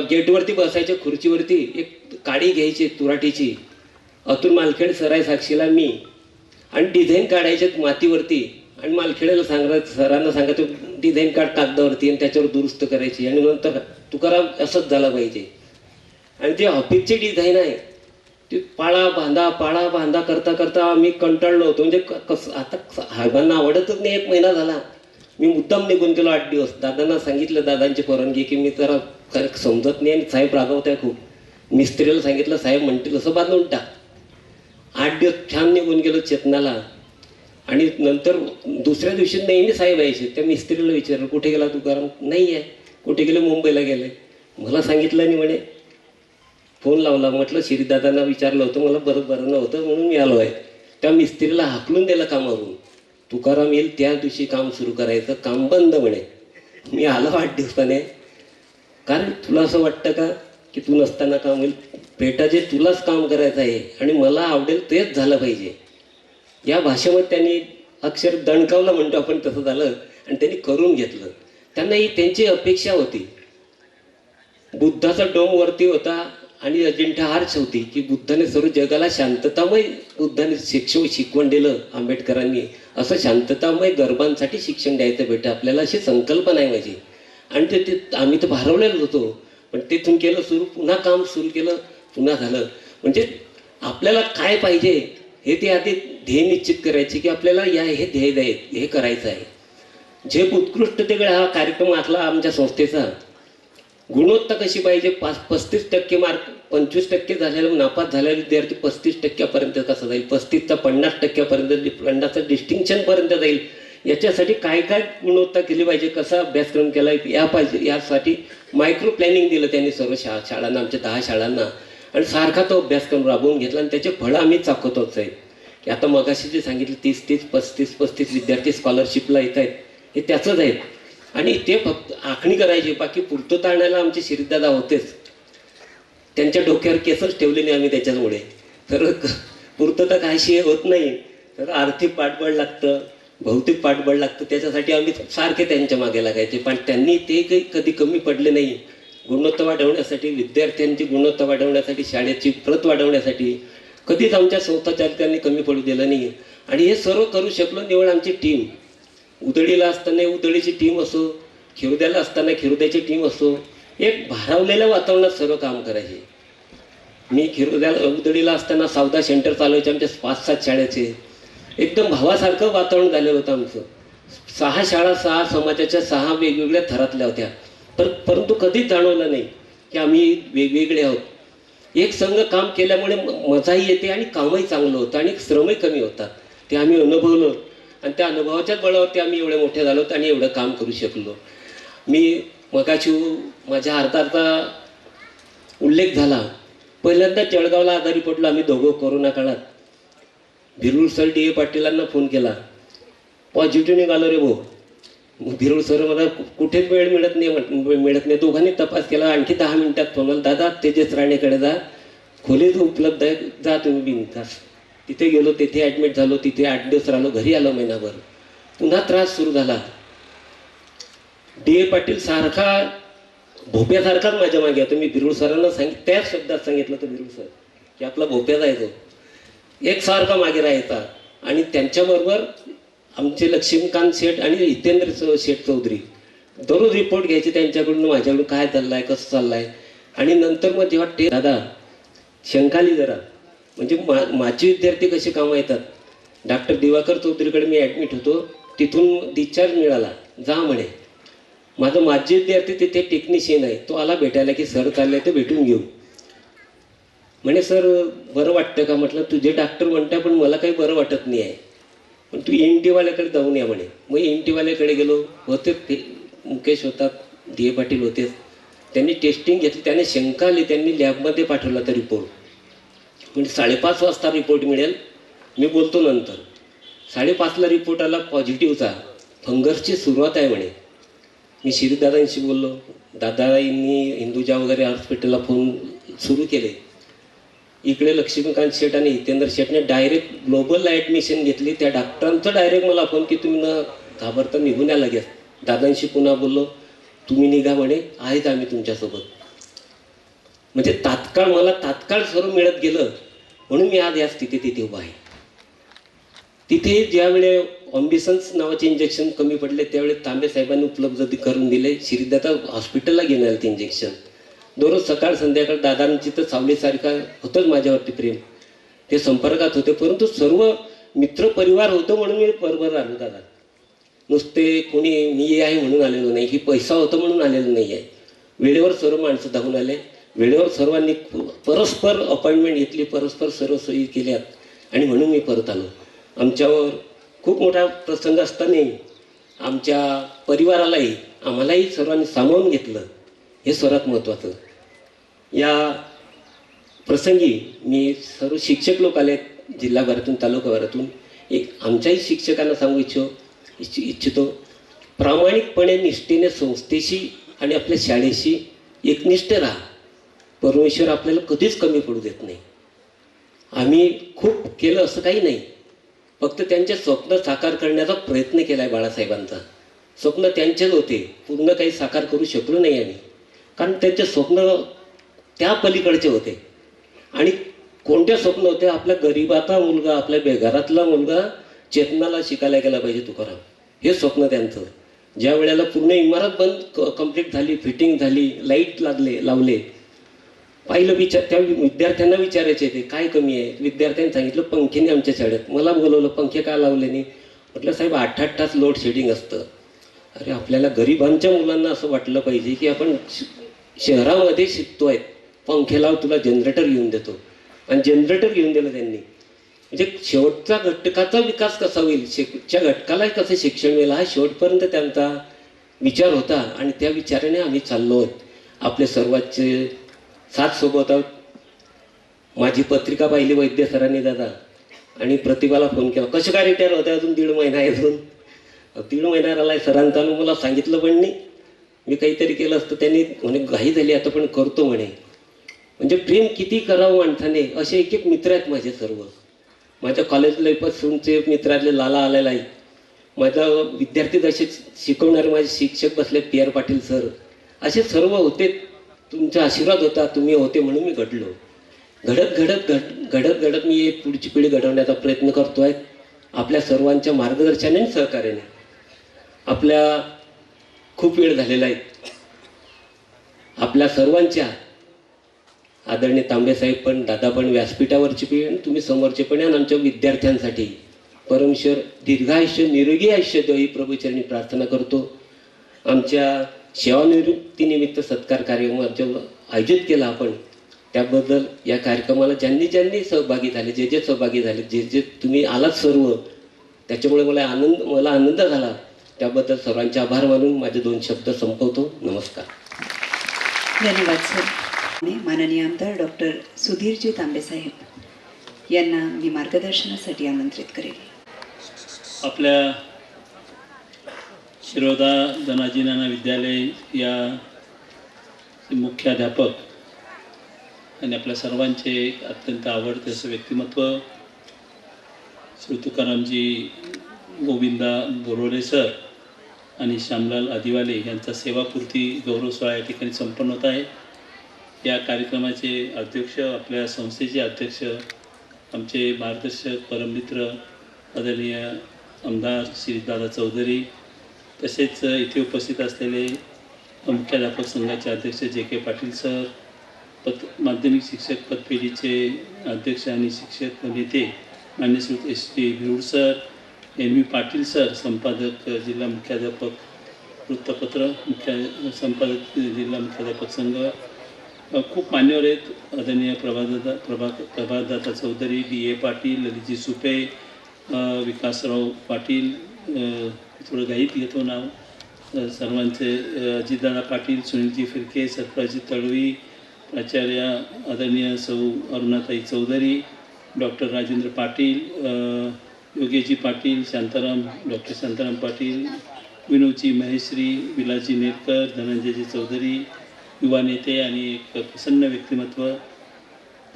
गेटवरती बसायच्या खुर्चीवरती एक काडी घ्यायची तुराटीची, अतुल मालखेड सराय साक्षीला मी, आणि डिझाईन काढायचे मातीवरती, आणि मालखेड्याला सरांना सांगायचं डिझाईन काढ कागदावरती, आणि त्याच्यावर दुरुस्त करायची, आणि नंतर तुकाराम असंच झाला पाहिजे. आणि ते ऑफिसची डिझाईन आहे, ती पाळा बांधा करता करता आम्ही कंटाळलो होतो. म्हणजे कसं आता साहेबांना आवडतच नाही. 1 महिना झाला, मी मुद्दाम निघून गेलो 8 दिवस. दादांना सांगितलं, दादांची परवानगी, की मी जरा समजत नाही आणि साहेब रागवताय खूप. मिस्त्रीला सांगितलं, साहेब म्हणतील असं बांधून टाक. 8 दिवस छान निघून गेलो चेतनाला. आणि नंतर दुसऱ्या दिवशी नेहमी साहेब यायचे. त्या मिस्त्रीला विचारलं, कुठे गेला तुकाराम? नाही आहे. कुठे गेले? मुंबईला गेले. मला सांगितलं नाही म्हणे. फोन लावला, म्हटलं शिरीषदादांना विचारलं होतं, मला बरं नव्हतं म्हणून मी आलो आहे. त्या मिस्त्रीला हाकलून दिलं कामावरून. तुकाराम येईल त्या दिवशी काम सुरू करायचं, काम बंद म्हणे. मी आलो 8 दिवसाने. कारण तुला असं वाटतं का की तू नसताना काम होईल? बेटा, जे तुलाच काम करायचं आहे आणि मला आवडेल तेच झालं पाहिजे, या भाषेमध्ये त्यांनी अक्षर दणकावलं म्हणतो आपण, तसं झालं. आणि त्यांनी करून घेतलं. त्यांना ही त्यांची अपेक्षा होती. बुद्धाचा डोम वरती होता आणि अजिंठा आर्च होती, की बुद्धाने सर्व जगाला शांततामय, बुद्धाने शिकवण दिलं आंबेडकरांनी, असं शांततामय गर्भांसाठी शिक्षण द्यायचं बेटा आपल्याला, अशी संकल्पना आहे माझी. आणि ते आम्ही तर भारवलेलो होतो, पण तिथून केलं सुरू, पुन्हा काम सुरू केलं, पुन्हा झालं. म्हणजे आपल्याला काय पाहिजे हे ते आधी ध्येय निश्चित करायचे, की आपल्याला हे ध्येय हे करायचं आहे. झेप उत्कृष्टतेकडे हा कार्यक्रम आखला आमच्या संस्थेचा. गुणवत्ता कशी पाहिजे? 35% मार्क, 25% झालेला नापास झालेला विद्यार्थी 35% कसा जाईल, 35चा 50% 50चं डिस्टिंक्शनपर्यंत जाईल. याच्यासाठी काय काय गुणवत्ता केली पाहिजे, कसा अभ्यासक्रम केला पाहिजे, यासाठी मायक्रो प्लॅनिंग दिलं त्यांनी सर्व शाळांना, आमच्या 10 शाळांना. आणि सारखा तो अभ्यासक्रम राबवून घेतला, आणि त्याचे फळं आम्ही चाकवतोच आहे. की आता मगाशी जे सांगितलं 30 35 विद्यार्थी स्कॉलरशिपला येत आहेत, हे त्याचंच आहेत. आणि ते फक्त आखणी करायची, बाकी पूर्तता आणायला आमचे शिरीषदादा होतेच. त्यांच्या डोक्यावर केसच ठेवले नाही आम्ही त्याच्यामुळे. तर पूर्तता काहीशी होत नाही, तर आर्थिक पाठबळ लागतं, भौतिक पाठबळ लागतं. त्याच्यासाठी आम्ही सारखे त्यांच्या मागे लागायचे. पण त्यांनी ते काही कधी कमी पडले नाही. गुणवत्ता वाढवण्यासाठी, विद्यार्थ्यांची गुणवत्ता वाढवण्यासाठी, शाळेची प्रत वाढवण्यासाठी कधीच आमच्या संस्थाचालकांनी कमी पडू दिलं नाही. आणि हे सर्व करू शकलो निवड आमची टीम. उदळीला असताना उदळीची टीम असो, खिरोद्याला असताना खिरोद्याची टीम असो, एक भारावलेल्या वातावरणात सर्व काम करायचे. मी उदळीला असताना सावदा सेंटर चालवायचे आमच्या 5-7 शाळेचे. एकदम भावासारखं वातावरण झालेलं होतं आमचं. 6 शाळा, 6 समाजाच्या, 6 वेगवेगळ्या थरातल्या होत्या. परंतु कधीच जाणवलं नाही की आम्ही वेगवेगळे आहोत. एक संघ काम केल्यामुळे मजाही येते आणि कामही चांगलं होतं आणि श्रमही कमी होतात. ते आम्ही अनुभवलं, आणि त्या अनुभवाच्याच बळावरती आम्ही एवढे मोठे झालो आणि एवढं काम करू शकलो. मी मगाशी माझ्या अर्धा उल्लेख झाला. पहिल्यांदा जळगावला आजारी पडलो आम्ही दोघं कोरोना काळात. भिरुळ सर डी ए पाटीलांना फोन केला, पॉझिटिव्ह निघालो रे भाऊ. मग भिरुळ सर मला कुठेच वेळ मिळत नाही. दोघांनी तपास केला. आणखी 10 मिनिटात फोन आला, दादा तेजस राणेकडे जा, खोलीच उपलब्ध आहे, जा तुम्ही बिनधास्त. तिथे गेलो, तिथे ॲडमिट झालो, तिथे 8 दिवस राहिलो, घरी आलो महिनाभर. पुन्हा त्रास सुरू झाला. डी ए पाटील सारखा भोप्यासारखाच माझ्या मागे होता. मी भिरुळ सरांना त्याच शब्दात सांगितलं होतं, भिरुळ सर की आपला भोप्या जायचो, एकसारखा मागे राहायचा. आणि त्यांच्याबरोबर आमचे लक्ष्मीकांत शेठ आणि हितेंद्र शेठ चौधरी दररोज रिपोर्ट घ्यायचे त्यांच्याकडून, माझ्याकडून काय चाललं आहे, कसं चाललं आहे. आणि नंतर मग जेव्हा दादा शंकाली जरा, म्हणजे माझे विद्यार्थी कसे कामं येतात. डॉक्टर दिवाकर चौधरीकडे मी ॲडमिट होतो, तिथून डिस्चार्ज मिळाला, जा म्हणे. माझे विद्यार्थी तिथे टेक्निशियन आहे, तो आला भेटायला की सर चालले ते भेटून घेऊ. म्हणे सर बरं वाटतं का? म्हटलं तुझे डॉक्टर म्हणताय, पण मला काही बरं वाटत नाही आहे, पण तू ENT वाल्याकडे जाऊन या म्हणे. मग ENT वाल्याकडे गेलो. होते ते मुकेश होता, डी ए पाटील होते, त्यांनी टेस्टिंग घेतली, त्याने शंका आली, त्यांनी लॅबमध्ये पाठवला तर रिपोर्ट म्हणजे 5:30 वाजता रिपोर्ट मिळेल, मी बोलतो नंतर. 5:30ला रिपोर्ट आला पॉझिटिव्हचा, फंगसची सुरुवात आहे म्हणे. मी शिरीदादांशी बोललो, दादांनी हिंदुजा वगैरे हॉस्पिटलला फोन सुरू केले. इकडे लक्ष्मीकांत शेठ आणि हितेंद्र शेठने डायरेक्ट ग्लोबलला ॲडमिशन घेतली. त्या डॉक्टरांचं डायरेक्ट मला फोन की तुम्ही न घाबरता निघून या लगेच. दादांशी पुन्हा बोललो, तुम्ही निघा म्हणे, आहेत आम्ही तुमच्यासोबत. म्हणजे तात्काळ सर्व मिळत गेलं, म्हणून मी आज या स्थितीत इथे उभा आहे. तिथे ज्यावेळे ऑम्बिसन्स नावाचे इंजेक्शन कमी पडले त्यावेळी तांबे साहेबांनी उपलब्ध करून दिले. श्रीदादा हॉस्पिटलला घेऊन आले ते इंजेक्शन. दररोज सकाळ संध्याकाळ दादांची तर सावलीसारखा होतंच माझ्यावरती प्रेम, ते संपर्कात होते. परंतु सर्व मित्रपरिवार होतं म्हणून मी बरोबर आलो दादा. नुसते कोणी मी आहे म्हणून आलेलो नाही, की पैसा होतं म्हणून आलेलो नाही आहे. वेळेवर सर्व माणसं धावून आले, वेळेवर सर्वांनी परस्पर अपॉइंटमेंट घेतली, परस्पर सर्व सोयी केल्यात आणि म्हणून मी परत आलो. आमच्यावर खूप मोठा प्रसंग असतानाही आमच्या परिवारालाही आम्हालाही सर्वांनी सामावून घेतलं, हे सर्वात महत्त्वाचं. या प्रसंगी मी सर्व शिक्षक लोक आले जिल्हाभरातून तालुकाभरातून. एक आमच्याही शिक्षकांना सांगू इच्छितो, प्रामाणिकपणे निष्ठेने संस्थेशी आणि आपल्या शाळेशी एकनिष्ठ राहा. परमेश्वर आपल्याला कधीच कमी पडू देत नाही. आम्ही खूप केलं असं काही नाही, फक्त त्यांचे स्वप्न साकार करण्याचा प्रयत्न केला आहे बाळासाहेबांचा. स्वप्न त्यांचेच होते, पूर्ण काही साकार करू शकलो नाही आम्ही, कारण त्यांचे स्वप्न त्या पलीकडचे होते. आणि कोणते स्वप्न होते? आपल्या गरिबाचा मुलगा, आपल्या बेघरातला मुलगा चेतनाला शिकायला गेला पाहिजे तुकाराम, हे स्वप्न त्यांचं. ज्या वेळेला पूर्ण इमारत बंद कंप्लीट झाली, फिटिंग झाली, लाईट लावले, पाहिलं, त्या विद्यार्थ्यांना विचारायचे ते काय कमी आहे. विद्यार्थ्यांनी सांगितलं पंखेने आमच्या शाळेत. मला बोलवलं, पंखे का लावले नाही? म्हटलं साहेब 8-8 तास लोड शेडिंग असतं. अरे आपल्याला गरिबांच्या मुलांना असं वाटलं पाहिजे की आपण शहरामध्ये शिकतोय, पंखे लाव, तुला जनरेटर घेऊन देतो. आणि जनरेटर घेऊन दिलं त्यांनी. म्हणजे शेवटचा घटकाचा विकास कसा होईल, शेवटच्या घटकाला कसं शिक्षण मिळेल, हा शेवटपर्यंत त्यांचा विचार होता. आणि त्या विचाराने आम्ही चाललो आहोत. आपले सर्वांचे साथ सोबत आहोत. माझी पत्रिका पाहिली वैद्य सरांनी दादा, आणि प्रतिभाला फोन केला, कसे काय रिटायर होते, अजून 1.5 महिना आहे. अजून 1.5 महिना राहिला आहे सरांचा. मला सांगितलं पण नाही, मी काहीतरी केलं असतं. त्यांनी म्हणे घाई झाली आता पण करतो म्हणे. म्हणजे प्रेम किती करावं माणसाने. असे एक मित्र आहेत माझे सर्व. माझ्या कॉलेज लाईफपासूनचे मित्रातले लाला आलेला आहे. माझा विद्यार्थी जसे शिकवणारे माझे शिक्षक बसले, PR पाटील सर, असे सर्व होते. तुमचा आशीर्वाद होता, तुम्ही होते म्हणून मी घडलो. घडत मी एक पुढची पिढी घडवण्याचा प्रयत्न करतो आहे. आपल्या सर्वांच्या मार्गदर्शनाने आणि सहकार्याने. आपल्या खूप वेळ झालेला आहे. आपल्या सर्वांच्या आदरणीय तांबेसाहेब पण, दादा पण, व्यासपीठावरचे पण आणि तुम्ही समोरचे पण, आणि आमच्या विद्यार्थ्यांसाठी परमेश्वर दीर्घायुष्य निरोगी आयुष्य देव ही प्रभूचरणी प्रार्थना करतो. आमच्या सेवानिवृत्तीनिमित्त सत्कार कार्यक्रम आयोजित केला आपण, त्याबद्दल या कार्यक्रमाला ज्यांनी सहभागी झाले, जे सहभागी झाले, जे तुम्ही आलात सर्व, त्याच्यामुळे मला आनंद झाला. त्याबद्दल सर्वांचे आभार मानून माझे 2 शब्द संपवतो. नमस्कार. धन्यवाद सर. माननीय आमदार डॉक्टर सुधीरजी तांबेसाहेब यांना मी मार्गदर्शनासाठी आमंत्रित करेल. आपल्या शिरोदा धनाजी नाना विद्यालय या मुख्याध्यापक आणि आपल्या सर्वांचे अत्यंत आवडते असं व्यक्तिमत्व श्री तुकारामजी गोविंदा बोरोले सर आणि श्यामलाल आदिवाले यांचा सेवापूर्ती गौरव सोहळा या ठिकाणी संपन्न होत आहे. या कार्यक्रमाचे अध्यक्ष, आपल्या संस्थेचे अध्यक्ष, आमचे मार्गदर्शक परममित्र आदरणीय आमदार श्रीदादा चौधरी, तसेच इथे उपस्थित असलेले मुख्याध्यापक संघाचे अध्यक्ष JK पाटील सर, माध्यमिक शिक्षक पदपेढीचे अध्यक्ष आणि शिक्षक नेते मान्य Shri ST Bhirud sir, NV Patil sir, संपादक जिल्हा मुख्याध्यापक वृत्तपत्र, संपादक जिल्हा मुख्याध्यापक संघ, खूप मान्यवर आहेत. आदरणीय प्रभातदादा चौधरी, DA पाटील, ललितजी सुपे, विकासराव पाटील, थोडं घाईत घेतो नाव, सर्वांचे अजितदादा पाटील, सुनीलजी फिरके, सरफराजी तळवी, प्राचार्य आदरणीय सौ अरुणाताई चौधरी, डॉक्टर राजेंद्र पाटील, योगेशजी पाटील, डॉक्टर शांताराम पाटील, विनोदजी महेश्री, विलासजी नेरकर, धनंजयजी चौधरी, युवा नेते आणि एक प्रसन्न व्यक्तिमत्व,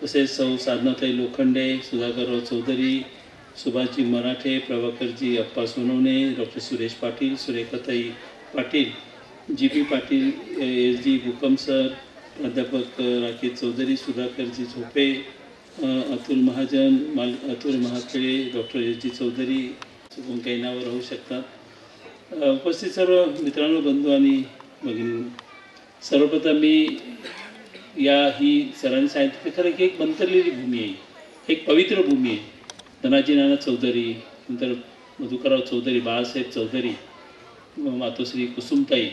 तसेच सौ Sadhanatai Lokhande, Sudhakarrao Chaudhari, Subhashji Marathe, Prabhakarji Appa Sonawane, doctor Suresh Patil, Surekhatai Patil, G P Patil, S G Bhukam sir, प्राध्यापक Rakesh Chaudhari, Sudhakarji Zope, Atul Mahajan, Atul Mahakhele, doctor S G Chaudhari, चुकून काही नावं राहू शकतात. उपस्थित सर्व मित्रांनो, बंधू आणि भगिनी, सर्वप्रथम मी ही सरांनी सांगितलं खरं की एक मंतरलेली भूमी आहे, एक पवित्र भूमी आहे. धनाजी नाना चौधरी, नंतर मधुकरराव चौधरी, बाळासाहेब चौधरी, मातोश्री कुसुमताई,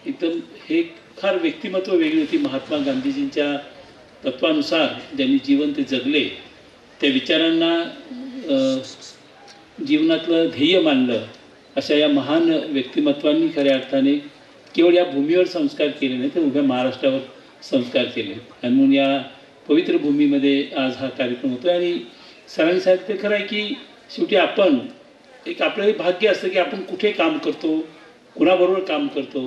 एकदम हे फार व्यक्तिमत्व वेगळी होती. महात्मा गांधीजींच्या तत्वानुसार ज्यांनी जीवन ते जगले, त्या विचारांना जीवनातलं ध्येय मानलं, अशा या महान व्यक्तिमत्वांनी खऱ्या अर्थाने केवळ या भूमीवर संस्कार केले नाही तर उभ्या महाराष्ट्रावर संस्कार केले. आणि म्हणून या पवित्र भूमीमध्ये आज हा कार्यक्रम होतो. आणि सरांनी सांगितलं खरं आहे की शेवटी आपण एक आपलं हे भाग्य असतं की आपण कुठे काम करतो, कुणाबरोबर काम करतो.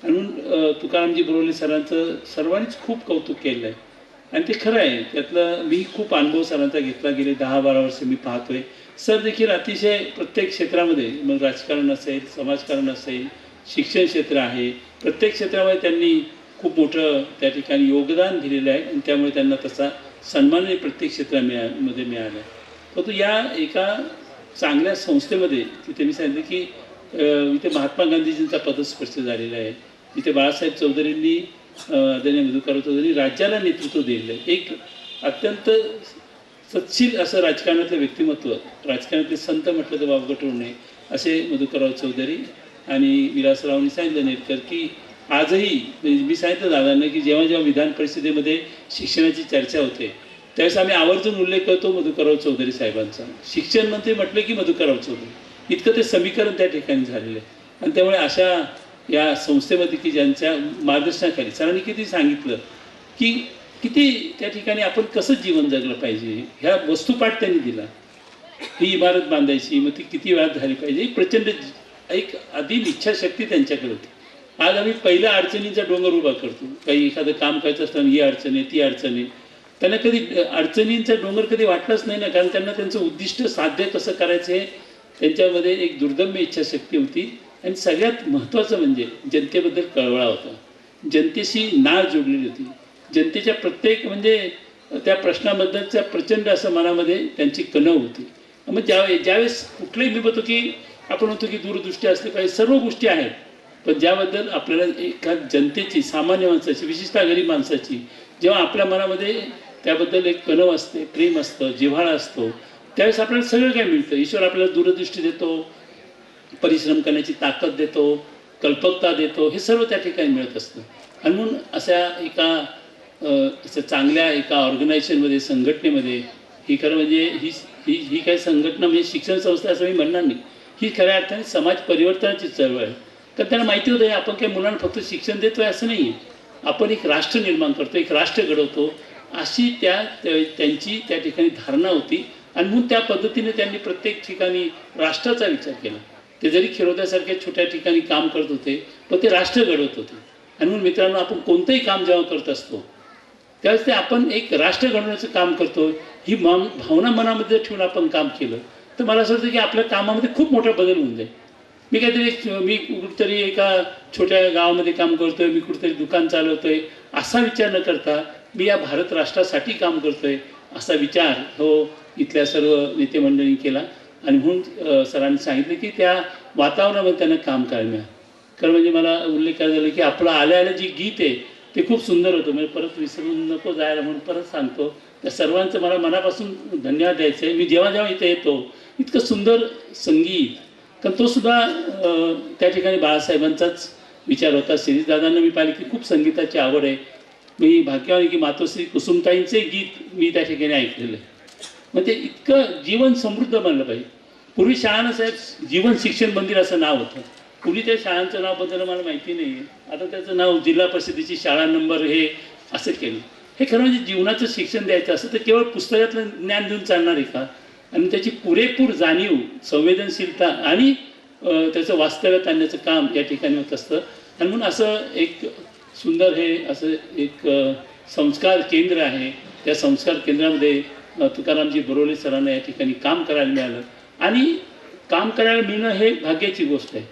आणि म्हणून तुकारामजी बोरवले सरांचं सर्वांनीच खूप कौतुक केलं आहे आणि ते खरं आहे. त्यातलं मी खूप अनुभव सरांचा घेतला, गेले 10-12 वर्ष मी पाहतोय. सर देखील अतिशय प्रत्येक क्षेत्रामध्ये, मग राजकारण असेल, समाजकारण असेल, शिक्षण क्षेत्र आहे, प्रत्येक क्षेत्रामध्ये त्यांनी खूप मोठं त्या ठिकाणी योगदान दिलेलं आहे आणि त्यामुळे त्यांना तसा सन्मानही प्रत्येक क्षेत्रामध्ये मिळाला आहे. परंतु या एका चांगल्या संस्थेमध्ये तिथे मी सांगितलं की इथे महात्मा गांधीजींचा पदस्पर्श झालेला आहे, इथे बाळासाहेब चौधरींनी, आदरणीय मधुकरराव चौधरी राज्याला नेतृत्व दिलेलं आहे. एक अत्यंत सत्शील असं राजकारणातलं व्यक्तिमत्व, राजकारणातले संत म्हटलं तर वावगं ठरू नये असे मधुकरराव चौधरी. आणि विलासरावनी सांगितलं नेरकर की आजही मी सांगितलं दादांना की जेव्हा जेव्हा विधान परिषदेमध्ये शिक्षणाची चर्चा होते त्यावेळेस आम्ही आवर्जून उल्लेख करतो मधुकरराव चौधरी साहेबांचा. शिक्षण मंत्री म्हटलं की मधुकरराव चौधरी, इतकं ते समीकरण त्या ठिकाणी झालेलं आहे. आणि त्यामुळे अशा या संस्थेमध्ये की ज्यांच्या मार्गदर्शनाखाली सरांनी किती सांगितलं की किती त्या ठिकाणी आपण कसं जीवन जगलं पाहिजे, ह्या वस्तुपाठ त्यांनी दिला. ही इमारत बांधायची, मग ती किती वेळात झाली पाहिजे, एक प्रचंड एक अधीन इच्छाशक्ती त्यांच्याकडे होती. आज आम्ही पहिल्या अडचणींचा डोंगर उभा करतो, काही एखादं काम करायचं असताना ही अडचण आहे, ती अडचण आहे. त्यांना कधी अडचणींचा डोंगर कधी वाटलंच नाही ना, कारण त्यांना त्यांचं उद्दिष्ट साध्य कसं करायचं हे त्यांच्यामध्ये एक दुर्दम्य इच्छाशक्ती होती. आणि सगळ्यात महत्त्वाचं म्हणजे जनतेबद्दल कळवळा होता, जनतेशी नाळ जोडलेली होती, जनतेच्या प्रत्येक म्हणजे त्या प्रश्नाबद्दलच्या प्रचंड असं मनामध्ये त्यांची कणव होती. मग ज्यावेळेस कुठलंही मी म्हणतो की आपण म्हणतो की दूरदृष्टी असली पाहिजे, सर्व गोष्टी आहेत, पण ज्याबद्दल आपल्याला एका जनतेची, सामान्य माणसाची, विशेषतः गरीब माणसाची जेव्हा आपल्या मनामध्ये त्याबद्दल एक कणव असते, प्रेम असतं, जिव्हाळा असतो, त्यावेळेस आपल्याला सगळं काय मिळतं. ईश्वर आपल्याला दूरदृष्टी देतो, परिश्रम करण्याची ताकद देतो, कल्पकता देतो, हे सर्व त्या ठिकाणी मिळत असतं. आणि म्हणून अशा एका असं चांगल्या एका ऑर्गनायझेशनमध्ये, संघटनेमध्ये, ही खरं म्हणजे ही काही संघटना म्हणजे शिक्षण संस्था असं मी म्हणणार नाही, ही खऱ्या अर्थाने समाज परिवर्तनाची चळवळ आहे. तर त्यांना माहिती होतं आपण काही मुलांना फक्त शिक्षण देतोय असं नाही आहे, आपण एक राष्ट्र निर्माण करतो, एक राष्ट्र घडवतो, अशी त्यांची त्या ठिकाणी धारणा होती. आणि म्हणून त्या पद्धतीने त्यांनी प्रत्येक ठिकाणी राष्ट्राचा विचार केला. ते जरी खिरोद्यासारख्या छोट्या ठिकाणी काम करत होते पण ते राष्ट्र घडवत होते. आणि म्हणून मित्रांनो, आपण कोणतंही काम जेव्हा करत असतो त्यावेळेस ते आपण एक राष्ट्र घडवण्याचं काम करतो, ही भावना मनामध्ये ठेवून आपण काम केलं तर मला असं वाटतं की आपल्या कामामध्ये खूप मोठा बदल होऊन जाईल. मी कुठेतरी एका छोट्या गावामध्ये काम करतोय, मी कुठेतरी दुकान चालवतोय असा विचार न करता मी या भारत राष्ट्रासाठी काम करतोय असा विचार इथल्या सर्व नेते मंडळींनी केला. आणि म्हणून सरांनी सांगितलं की त्या वातावरणामध्ये त्यांना काम करायला मिळालं. खरं म्हणजे मला उल्लेख करायला झाला की आपलं आलं जे गीत आहे ते खूप सुंदर होतं, म्हणजे परत विसरून नको जायला म्हणून परत सांगतो. त्या सर्वांचं मला मनापासून धन्यवाद द्यायचं आहे. मी जेव्हा जेव्हा इथे येतो इतकं सुंदर संगीत, कारण तो सुद्धा त्या ठिकाणी बाळासाहेबांचाच विचार होता. शिरीषदादांना मी पाहिले की खूप संगीताची आवड आहे. मी भाग्यवान की मातोश्री कुसुमताईंचे गीत मी त्या ठिकाणी ऐकलेलं आहे. मग ते इतकं जीवन समृद्ध बनलं पाहिजे. पूर्वी शहाणा साहेब जीवन शिक्षण मंदिर असं नाव होतं, कुणी त्या शाळांचं नाव बद्दल मला माहिती नाही आहे. आता त्याचं नाव जिल्हा परिषदेची शाळा नंबर हे असं केलं. हे खरं म्हणजे जीवनाचं शिक्षण द्यायचं असं तर केवळ पुस्तकातलं ज्ञान देऊन चालणार आहे का? आणि त्याची पुरेपूर जाणीव, संवेदनशीलता आणि त्याचं वास्तव्यात आणण्याचं काम या ठिकाणी होत असतं. आणि म्हणून असं एक सुंदर हे असं एक संस्कार केंद्र आहे. त्या संस्कार केंद्रामध्ये तुकारामजी बोरोले सरांना या ठिकाणी काम करायला मिळालं. आणि काम करायला मिळणं हे भाग्याची गोष्ट आहे.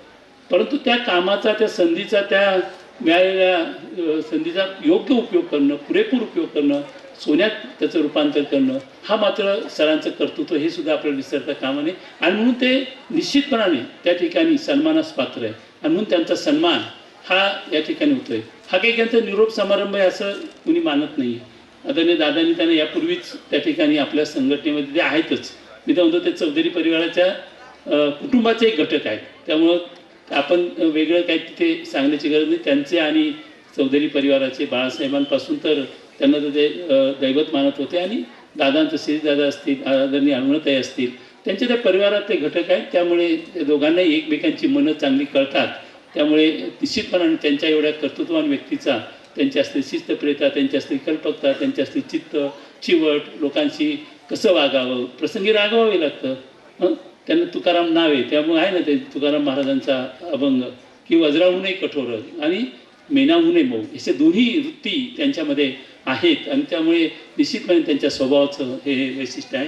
परंतु त्या कामाचा, त्या संधीचा, त्या मिळालेल्या संधीचा योग्य उपयोग करणं, पुरेपूर उपयोग करणं, सोन्यात त्याचं रूपांतर करणं, हा मात्र सरांचं कर्तृत्व हे सुद्धा आपल्याला विसरता कामा नये. आणि म्हणून ते निश्चितपणाने त्या ठिकाणी सन्मानास पात्र आहे. आणि म्हणून त्यांचा सन्मान हा या ठिकाणी होतोय. हा काही त्यांचा निरोप समारंभ आहे असं कुणी मानत नाही. आदरणीय दादांनी त्यांना यापूर्वीच त्या ठिकाणी आपल्या संघटनेमध्ये ते आहेतच. मी तर म्हणतो ते चौधरी परिवाराच्या कुटुंबाचे एक घटक आहेत. त्यामुळं आपण वेगळं काही तिथे सांगण्याची गरज नाही. त्यांचे आणि चौधरी परिवाराचे बाळासाहेबांपासून तर त्यांना तर ते दैवत मानत होते. आणि दादांचं श्रीदादा असतील, आदरणीय अरुणाताई असतील, त्यांच्या त्या परिवारात ते घटक आहेत. त्यामुळे ते दोघांनाही एकमेकांची मनं चांगली कळतात. त्यामुळे निश्चितपणाने त्यांच्या एवढ्या कर्तृत्ववान व्यक्तीचा, त्यांची असलेली शिस्तप्रियता, त्यांची असलेली कल्पकता, त्यांची असलेली चित्त, चिवट, लोकांशी कसं वागावं, प्रसंगी रागवावे लागतं. त्यांना तुकाराम नाव आहे त्यामुळे आहे ना ते तुकाराम महाराजांचा अभंग की वज्राहूनही कठोर आणि मेणाहूनही मऊ, असे दोन्ही वृत्ती त्यांच्यामध्ये आहेत. आणि त्यामुळे निश्चितपणे त्यांच्या स्वभावाचं हे वैशिष्ट्य आहे.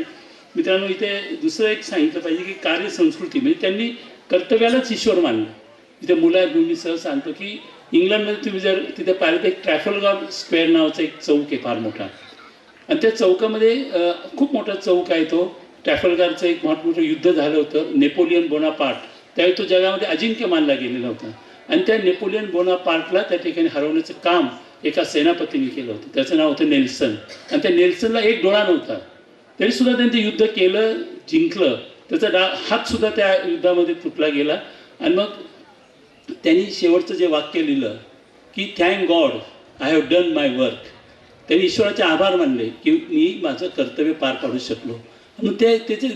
मित्रांनो, इथे दुसरं एक सांगितलं पाहिजे की कार्यसंस्कृती म्हणजे त्यांनी कर्तव्यालाच ईश्वर मानलं. इथे मुलं सहज सांगतो की इंग्लंडमध्ये तुम्ही जर तिथे पाहिलं तर एक ट्रॅफल्गर स्क्वेअर नावाचा एक चौक आहे फार मोठा. आणि त्या चौकामध्ये खूप मोठा चौक आहे तो. ट्रॅफल्गरचं एक मोठं युद्ध झालं होतं. नेपोलियन बोनापार्ट त्यावेळी तो जगामध्ये अजिंक्य मानला गेलेला होता. आणि त्या नेपोलियन बोनापार्टला त्या ठिकाणी हरवण्याचं काम एका सेनापतीने केलं होतं. त्याचं नाव होतं नेल्सन. आणि त्या नेल्सनला एक डोळा नव्हता, तरीसुद्धा त्यांनी ते युद्ध केलं, जिंकलं. त्याचा हातसुद्धा त्या युद्धामध्ये तुटला गेला. आणि मग त्यांनी शेवटचं जे वाक्य लिहिलं की thank God I have done my work. त्यांनी ईश्वराचे आभार मानले की मी माझं कर्तव्य पार पाडू शकलो. मग त्याचे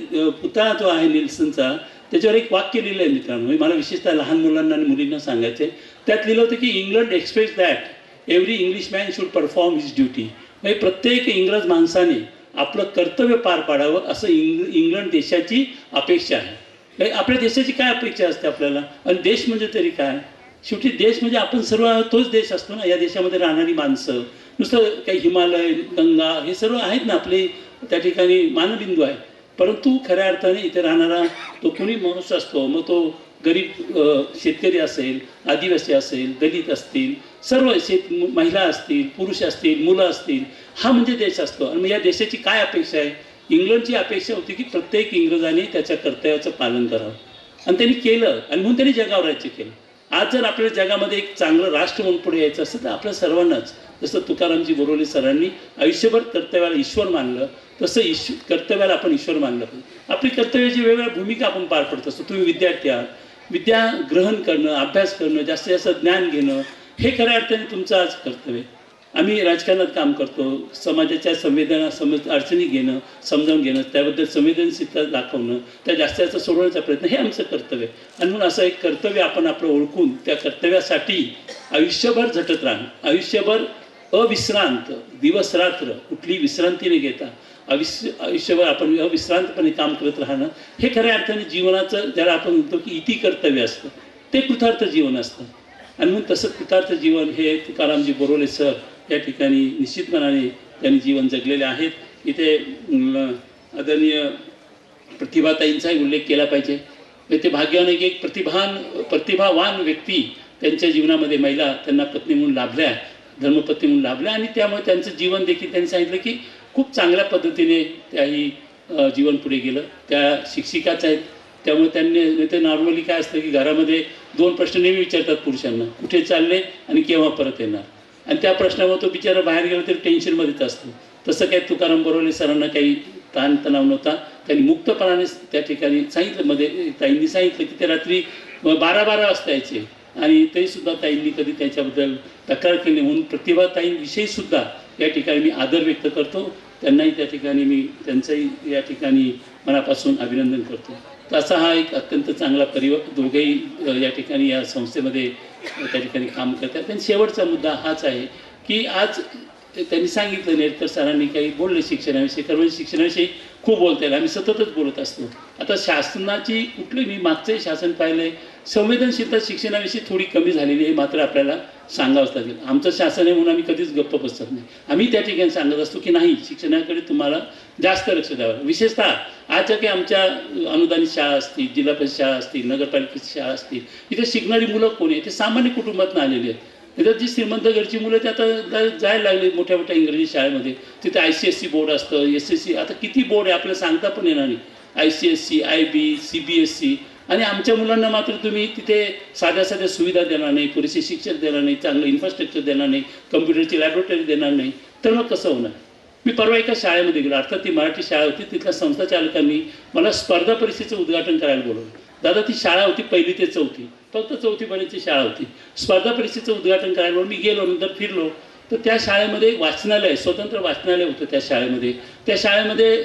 पुतळा जो आहे नेल्सनचा त्याच्यावर एक वाक्य लिहिलं आहे मित्रांनो. मला विशेषतः लहान मुलांना आणि मुलींना सांगायचे. त्यात लिहिलं होतं की England expects that every Englishman should perform his duty. म्हणजे प्रत्येक इंग्रज माणसाने आपलं कर्तव्य पार पाडावं असं इंग्लंड देशाची अपेक्षा आहे. आपल्या देशाची काय अपेक्षा असते आपल्याला? आणि देश म्हणजे तरी काय? शेवटी देश म्हणजे आपण सर्व तोच देश असतो ना. या देशामध्ये राहणारी माणसं, नुसतं काही हिमालय, गंगा हे सर्व आहेत ना आपले त्या ठिकाणी मानबिंदू आहे. परंतु खऱ्या अर्थाने इथे राहणारा तो कुणी माणूस असतो, मग तो गरीब शेतकरी असेल, आदिवासी असेल, दलित असतील, सर्व महिला असतील, पुरुष असतील, मुलं असतील, हा म्हणजे देश असतो. आणि मग या देशाची काय अपेक्षा आहे? इंग्लंडची अपेक्षा होती की प्रत्येक इंग्रजाने त्याच्या कर्तव्याचं पालन करावं. आणि त्यांनी केलं. आणि म्हणून त्यांनी जगावर राज्य केलं. आज जर आपल्या जगामध्ये एक चांगलं राष्ट्र म्हणून पुढे यायचं असेल तर आपल्या सर्वांनाच, जसं तुकारामजी बोरोले सरांनी आयुष्यभर कर्तव्याला ईश्वर मानलं, तसं कर्तव्याला आपण ईश्वर मानलं पाहिजे. आपली कर्तव्याची वेगवेगळ्या भूमिका आपण पार पडत असतो. तुम्ही विद्यार्थी आहात, विद्या ग्रहण करणं, अभ्यास करणं, जास्तीत जास्त ज्ञान घेणं हे खऱ्या अर्थाने तुमचं आज कर्तव्य. आम्ही राजकारणात काम करतो, समाजाच्या अडचणी घेणं, समजावून घेणं, त्याबद्दल संवेदनशीलता दाखवणं, त्या जास्तीत जास्त सोडवण्याचा प्रयत्न हे आमचं कर्तव्य. आणि म्हणून असं एक कर्तव्य आपण आपलं ओळखून त्या कर्तव्यासाठी आयुष्यभर झटत राहणं, आयुष्यभर अविश्रांत, दिवस रात्र कुठली विश्रांती न घेता आयुष्यभर आपण अविश्रांतपणे काम करत राहणं हे खऱ्या अर्थाने जीवनाचं, ज्याला आपण म्हणतो की इति कर्तव्य असतं, ते कृतार्थ जीवन असतं. आणि म्हणून तसं कृतार्थ जीवन हे तुकारामजी बोरोले सर या ठिकाणी निश्चितपणाने त्यांनी जीवन जगलेले आहेत. इथे आदरणीय प्रतिभाताईंचाही उल्लेख केला पाहिजे. ते भाग्यवान एक प्रतिभावान व्यक्ती त्यांच्या जीवनामध्ये महिला त्यांना पत्नी म्हणून लाभल्या, धर्मपत्नी म्हणून लाभल्या. आणि त्यामुळे त्यांचं जीवन देखील त्यांनी सांगितलं की खूप चांगल्या पद्धतीने त्याही जीवन पुढे गेलं. त्या शिक्षिकाच आहेत. त्यामुळे त्यांनी ते नॉर्मली काय असतं की घरामध्ये 2 प्रश्न नेहमी विचारतात पुरुषांना, कुठे चालले आणि केव्हा परत येणार. आणि त्या प्रश्नावर तो बिचारा बाहेर गेला तरी टेन्शनमध्येच असतो. तसं काही तुकाराम बोरोले सरांना काही ताणतणाव नव्हता. त्यांनी मुक्तपणाने त्या ठिकाणी सांगितलं, मध्ये ताईंनी सांगितलं की ते रात्री 12-12 वाजता यायचे आणि तरीसुद्धा ताईंनी कधी त्याच्याबद्दल तक्रार केली. म्हणून प्रतिभाताईंविषयीसुद्धा या ठिकाणी मी आदर व्यक्त करतो. त्यांनाही त्या ठिकाणी मी त्यांचंही या ठिकाणी मनापासून अभिनंदन करतो. तर असा हा एक अत्यंत चांगला दोघेही या ठिकाणी या संस्थेमध्ये त्या ठिकाणी काम करतात. आणि शेवटचा मुद्दा हाच आहे की आज त्यांनी सांगितलं नेरकर सरांनी काही बोलले शिक्षणाविषयी, कारण शिक्षणाविषयी खूप बोलता येईल, आम्ही सततच बोलत असतो. आता शासनाची कुठली, मी मागचंही शासन पाहिलं आहे, संवेदनशीलता शिक्षणाविषयी थोडी कमी झालेली आहे, मात्र आपल्याला सांगावंच लागेल. आमचं शासन आहे म्हणून आम्ही कधीच गप्प बसत नाही. आम्ही त्या ठिकाणी सांगत असतो की नाही, शिक्षणाकडे तुम्हाला जास्त लक्ष द्यावं. विशेषतः आजच्या काही आमच्या अनुदानित शाळा असतील, जिल्हा परिषद शाळा असतील, नगरपालिकेची शाळा असतील, इथे शिकणारी मुलं कोणी आहे, ते सामान्य कुटुंबातून आलेली आहेत. तिथं जी श्रीमंत घरची मुलं ते आता जायला लागली मोठ्या मोठ्या इंग्रजी शाळेमध्ये. तिथे ICSE बोर्ड असतं, SSC, आता किती बोर्ड आहे आपल्याला सांगता पण येणार नाही. ICSE, IB, CBSE. आणि आमच्या मुलांना मात्र तुम्ही तिथे साध्या साध्या सुविधा देणार नाही, पुरेसे शिक्षक देणार नाही, चांगलं इन्फ्रास्ट्रक्चर देणार नाही, कम्प्युटरची लॅबोरेटरी देणार नाही, तर मग कसं होणार? मी परवा एका शाळेमध्ये गेलो, अर्थात ती मराठी शाळा होती. तिथल्या संस्थाचालकांनी मला स्पर्धा परीक्षेचं उद्घाटन करायला बोलवलं. दादा, ती शाळा होती 1ली ते 4थी, फक्त 4थीपर्यंतची शाळा होती. स्पर्धा परीक्षेचं उद्घाटन करायला बोलून मी गेलो, नंतर फिरलो, तर त्या शाळेमध्ये वाचनालय, स्वतंत्र वाचनालय होतं त्या शाळेमध्ये. त्या शाळेमध्ये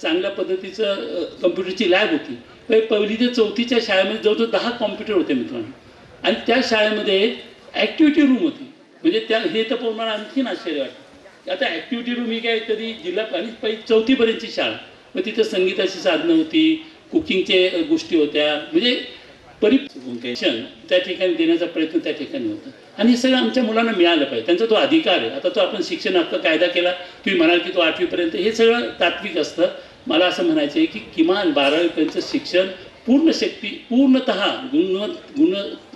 चांगल्या पद्धतीचं कम्प्युटरची लॅब होती. 1ली ते 4थीच्या शाळेमध्ये जवळजवळ 10 कॉम्प्युटर होते मित्रांनो. आणि त्या शाळेमध्ये ॲक्टिव्हिटी रूम होती. म्हणजे हे तर पाहून मला आणखीन आश्चर्य वाटतं. आता ॲक्टिव्हिटी रूम ही काय, कधी जिल्हा आणि 4थीपर्यंतची शाळा, मग तिथं संगीताची साधनं होती, कुकिंगचे गोष्टी होत्या, म्हणजे त्या ठिकाणी देण्याचा प्रयत्न त्या ठिकाणी होता. आणि हे सगळं आमच्या मुलांना मिळालं पाहिजे, त्यांचा तो अधिकार आहे. आता तो आपण शिक्षण हक्क कायदा केला, तुम्ही म्हणाल की तो 8वीपर्यंत, हे सगळं तात्विक असतं. मला असं म्हणायचं आहे की किमान 12वीपर्यंतचं शिक्षण पूर्णतः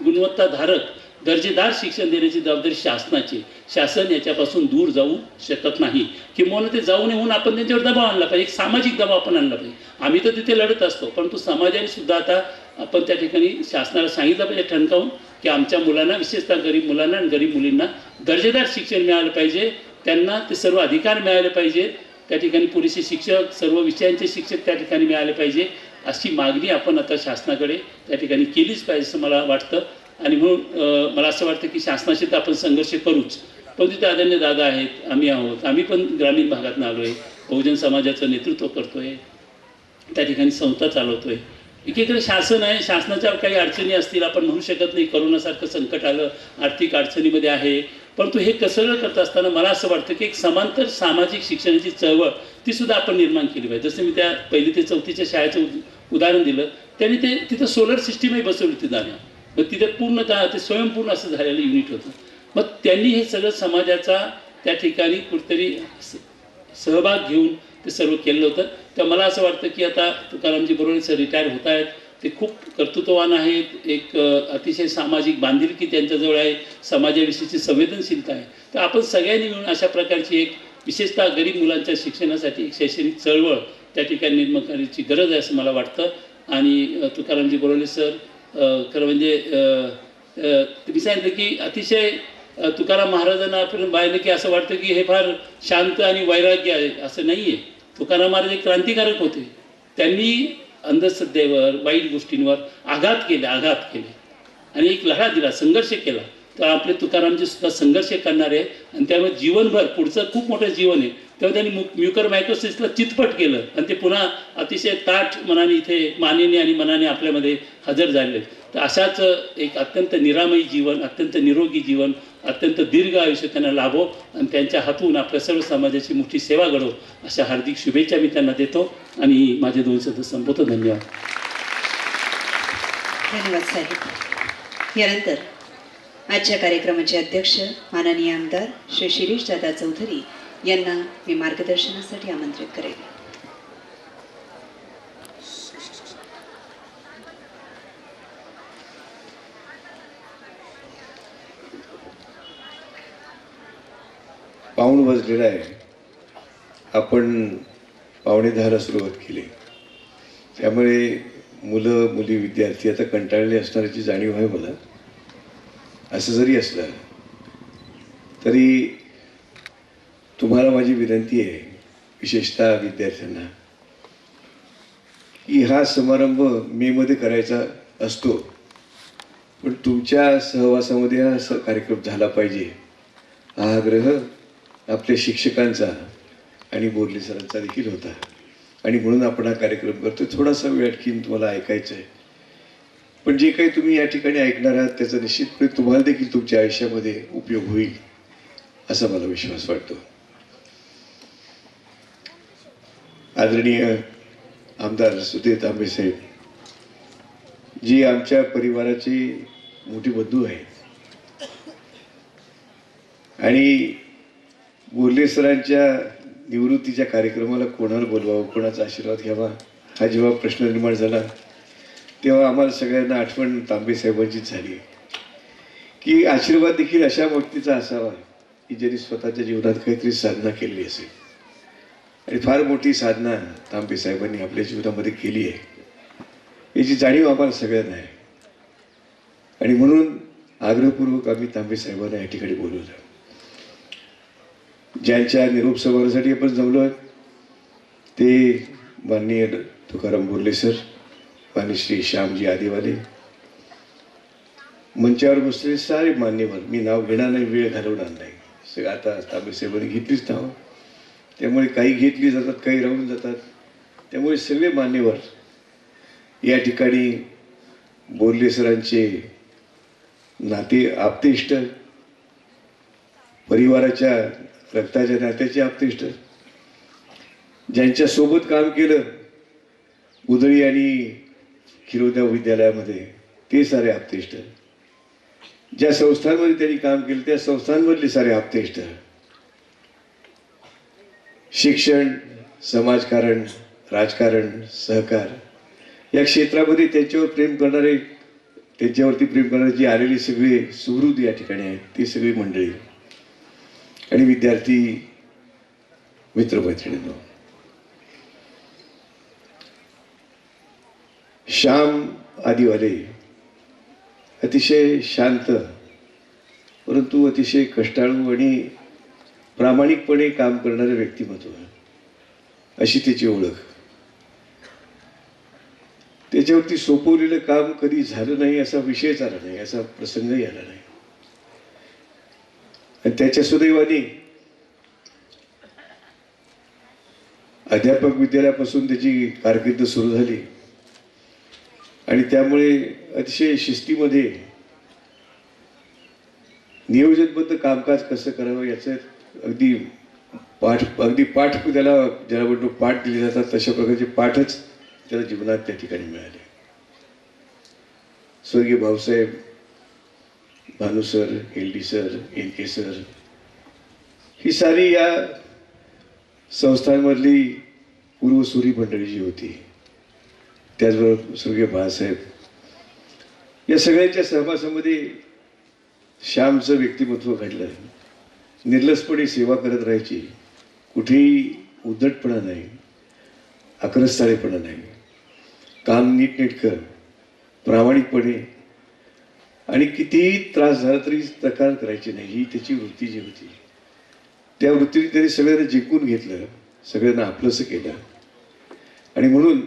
गुणवत्ताधारक दर्जेदार शिक्षण देण्याची जबाबदारी शासनाची. शासन याच्यापासून दूर जाऊ शकत नाही, किंवा ते जाऊ नये म्हणून आपण त्यांच्यावर दबाव आणला पाहिजे, एक सामाजिक दबाव आपण आणला पाहिजे. आम्ही तर तिथे लढत असतो, परंतु समाजाने सुद्धा आता आपण त्या ठिकाणी शासनाला सांगितलं पाहिजे ठणकावून की आमच्या मुलांना, विशेषतः गरीब मुलांना आणि गरीब मुलींना दर्जेदार शिक्षण मिळालं पाहिजे, त्यांना ते सर्व अधिकार मिळाले पाहिजे, त्या ठिकाणी पुरेसे शिक्षक, सर्व विषयांचे शिक्षक त्या ठिकाणी मिळाले पाहिजे, अशी मागणी आपण आता शासनाकडे त्या ठिकाणी केलीच पाहिजे असं मला वाटतं. आणि म्हणून मला असं वाटतं की शासनाशी तर आपण संघर्ष करूच, पण तिथे आदरणीय दादा आहेत, आम्ही आहोत, आम्ही पण ग्रामीण भागातून आलो आहे, बहुजन समाजाचं नेतृत्व करतो आहे, त्या ठिकाणी संस्था चालवतो आहे. एकीकडे शासन आहे, शासनाच्या काही अडचणी असतील, आपण म्हणू शकत नाही, करोनासारखं संकट आलं, आर्थिक अडचणीमध्ये आहे, परंतु हे कसं करत असताना मला असं वाटतं की एक समांतर सामाजिक शिक्षणाची चळवळ ती सुद्धा आपण निर्माण केली पाहिजे. जसं मी त्या 1ली ते 4थीच्या शाळेचं उदाहरण दिलं, त्यांनी ते तिथं सोलर सिस्टीमही बसवली होती जाण्या, मग तिथे पूर्णतः ते स्वयंपूर्ण असं झालेलं युनिट होतं. मग त्यांनी हे सगळं समाजाचा त्या ठिकाणी कुठेतरी सहभाग घेऊन ते सर्व केलं होतं. तर मला असं वाटतं की आता तुकारामजी बरोबर सर रिटायर होत आहेत, ते खूप कर्तृत्ववान आहेत, एक अतिशय सामाजिक बांधिलकी त्यांच्याजवळ आहे, समाजाविषयीची संवेदनशीलता आहे. तर आपण सगळ्यांनी मिळून अशा प्रकारची एक विशेषतः गरीब मुलांच्या शिक्षणासाठी एक शैक्षणिक चळवळ त्या ठिकाणी निर्माण करण्याची गरज आहे असं मला वाटतं. आणि तुकारामजी बरोबर सर खरं म्हणजे तुम्ही सांगितलं की अतिशय तुकाराम महाराजांना आपण पाहिलं की असं वाटतं की हे फार शांत आणि वैराग्य आहे, असं नाही आहे. तुकाराम महाराज एक क्रांतिकारक होते, त्यांनी अंधश्रद्धेवर, वाईट गोष्टींवर आघात केले आणि एक लढा दिला, संघर्ष केला. तर आपले तुकारामजी सुद्धा संघर्ष करणारे आणि त्यामुळे जीवनभर पुढचं खूप मोठं जीवन आहे. तेव्हा त्यांनी म्युकरमायकोसिसला चितपट केलं आणि ते पुन्हा अतिशय ताठ मनाने इथे मानेने आणि मनाने आपल्यामध्ये हजर झाले. तर अशाच एक अत्यंत निरामयी जीवन, अत्यंत निरोगी जीवन, अत्यंत दीर्घ आयुष्य त्यांना लाभो आणि त्यांच्या हातून आपल्या सर्व समाजाची मोठी सेवा घडो अशा हार्दिक शुभेच्छा मी त्यांना देतो आणि माझे 2 शब्द संपवतो. धन्यवाद. धन्यवाद साहेब. यानंतर आजच्या कार्यक्रमाचे अध्यक्ष माननीय आमदार श्री शिरीषदादा चौधरी यांना मी मार्गदर्शनासाठी आमंत्रित करेन. पाऊण वाजलेला आहे, आपण 9:45ला सुरुवात केली, त्यामुळे मुलं मुली विद्यार्थी आता कंटाळले असण्याची जाणीव आहे मला. असं जरी असलं तरी तुम्हाला माझी विनंती आहे, विशेषतः विद्यार्थ्यांना, की हा समारंभ मेमध्ये करायचा असतो, पण तुमच्या सहवासामध्ये हा कार्यक्रम झाला पाहिजे हा आग्रह आपल्या शिक्षकांचा आणि बोरले सरांचा देखील होता. आणि म्हणून आपण हा कार्यक्रम करतो. थोडासा वेळ आणखीन तुम्हाला ऐकायचं आहे, पण जे काही तुम्ही या ठिकाणी ऐकणार आहात त्याचा निश्चितपणे तुम्हाला देखील तुमच्या आयुष्यामध्ये उपयोग होईल असा मला विश्वास वाटतो. आदरणीय आमदार सुधीर तांबे साहेब, जी आमच्या परिवाराचे मोठे बंधू आहेत आणि बोर्ले सरांच्या निवृत्तीच्या कार्यक्रमाला कोणाला बोलवावं, कोणाचा आशीर्वाद घ्यावा हा जेव्हा प्रश्न निर्माण झाला तेव्हा आम्हाला सगळ्यांना आठवण तांबे साहेबांचीच झाली की आशीर्वाद देखील अशा व्यक्तीचा असावा की ज्यांनी स्वतःच्या जीवनात काहीतरी साधना केली असेल. आणि फार मोठी साधना तांबे साहेबांनी आपल्या जीवनामध्ये केली आहे याची जाणीव आम्हाला सगळ्यांना आहे. आणि म्हणून आग्रहपूर्वक आम्ही तांबे साहेबांना या ठिकाणी बोलवलं. ज्यांच्या निरोप समारंभासाठी आपण जमलो आहे ते माननीय तुकाराम बोर्ले सर, माननीय श्री श्यामजी आदिवाले, मंचावर बसलेले सारे मान्यवर, मी नाव घेणार नाही, वेळ घालवणार नाही, सगळं आता तांबे साहेबांनी घेतलीच नावं, त्यामुळे काही घेतली जातात, काही राहून जातात. त्यामुळे सगळे मान्यवर या ठिकाणी बोर्ले सरांचे नाते आप्तेष्ट, परिवाराच्या रक्ताच्या नात्याचे आप्तेष्ट, ज्यांच्या सोबत काम केलं उदळी आणि खिरोदा विद्यालयामध्ये ते सारे आप्तेष्ट, ज्या संस्थांमध्ये त्यांनी काम केलं त्या संस्थांमधले सारे आप्तेष्ट, शिक्षण, समाजकारण, राजकारण, सहकार या क्षेत्रामध्ये त्यांच्यावर प्रेम करणारे, त्यांच्यावरती प्रेम करणारे जे आलेले सगळे सुहृद या ठिकाणी आहेत ती सगळी मंडळी आणि विद्यार्थी मित्रमैत्रिणींनो, श्याम आदिवाले अतिशय शांत परंतु अतिशय कष्टाळू आणि प्रामाणिकपणे काम करणारे व्यक्तिमत्व अशी त्याची ओळख. त्याच्यावरती सोपवलेलं काम कधी झालं नाही असा विषयच आला नाही, असा प्रसंगही आला नाही. आणि त्याच्या सुदैवाने अध्यापक विद्यालयापासून त्याची कारकीर्द सुरू झाली आणि त्यामुळे अतिशय शिस्तीमध्ये नियोजनबद्ध कामकाज कसं करावं याचं अगदी पाठ त्याला ज्याला म्हणतो पाठ दिले जातात तशा प्रकारचे पाठच त्याला जीवनात त्या ठिकाणी मिळाले. स्वर्गीय Bhausaheb, Bhanu sir, LD. Sir, NK. Sir ही सारी या संस्थांमधली पूर्वसुरी मंडळी जी होती, त्याचबरोबर स्वर्गीय बाळासाहेब, या सगळ्यांच्या सहवासामध्ये श्यामचं व्यक्तिमत्व घडलं. निर्लसपणे सेवा करत राहायची, कुठेही उद्धटपणा नाही, आक्रस्ताळेपणा नाही, काम नीटनेटकं प्रामाणिकपणे आणि कितीही त्रास झाला तरी तक्रार करायची नाही, ही त्याची वृत्ती जी होती. त्या वृत्तीने त्यांनी सगळ्यांना जिंकून घेतलं, सगळ्यांना आपलंसं केलं. आणि म्हणून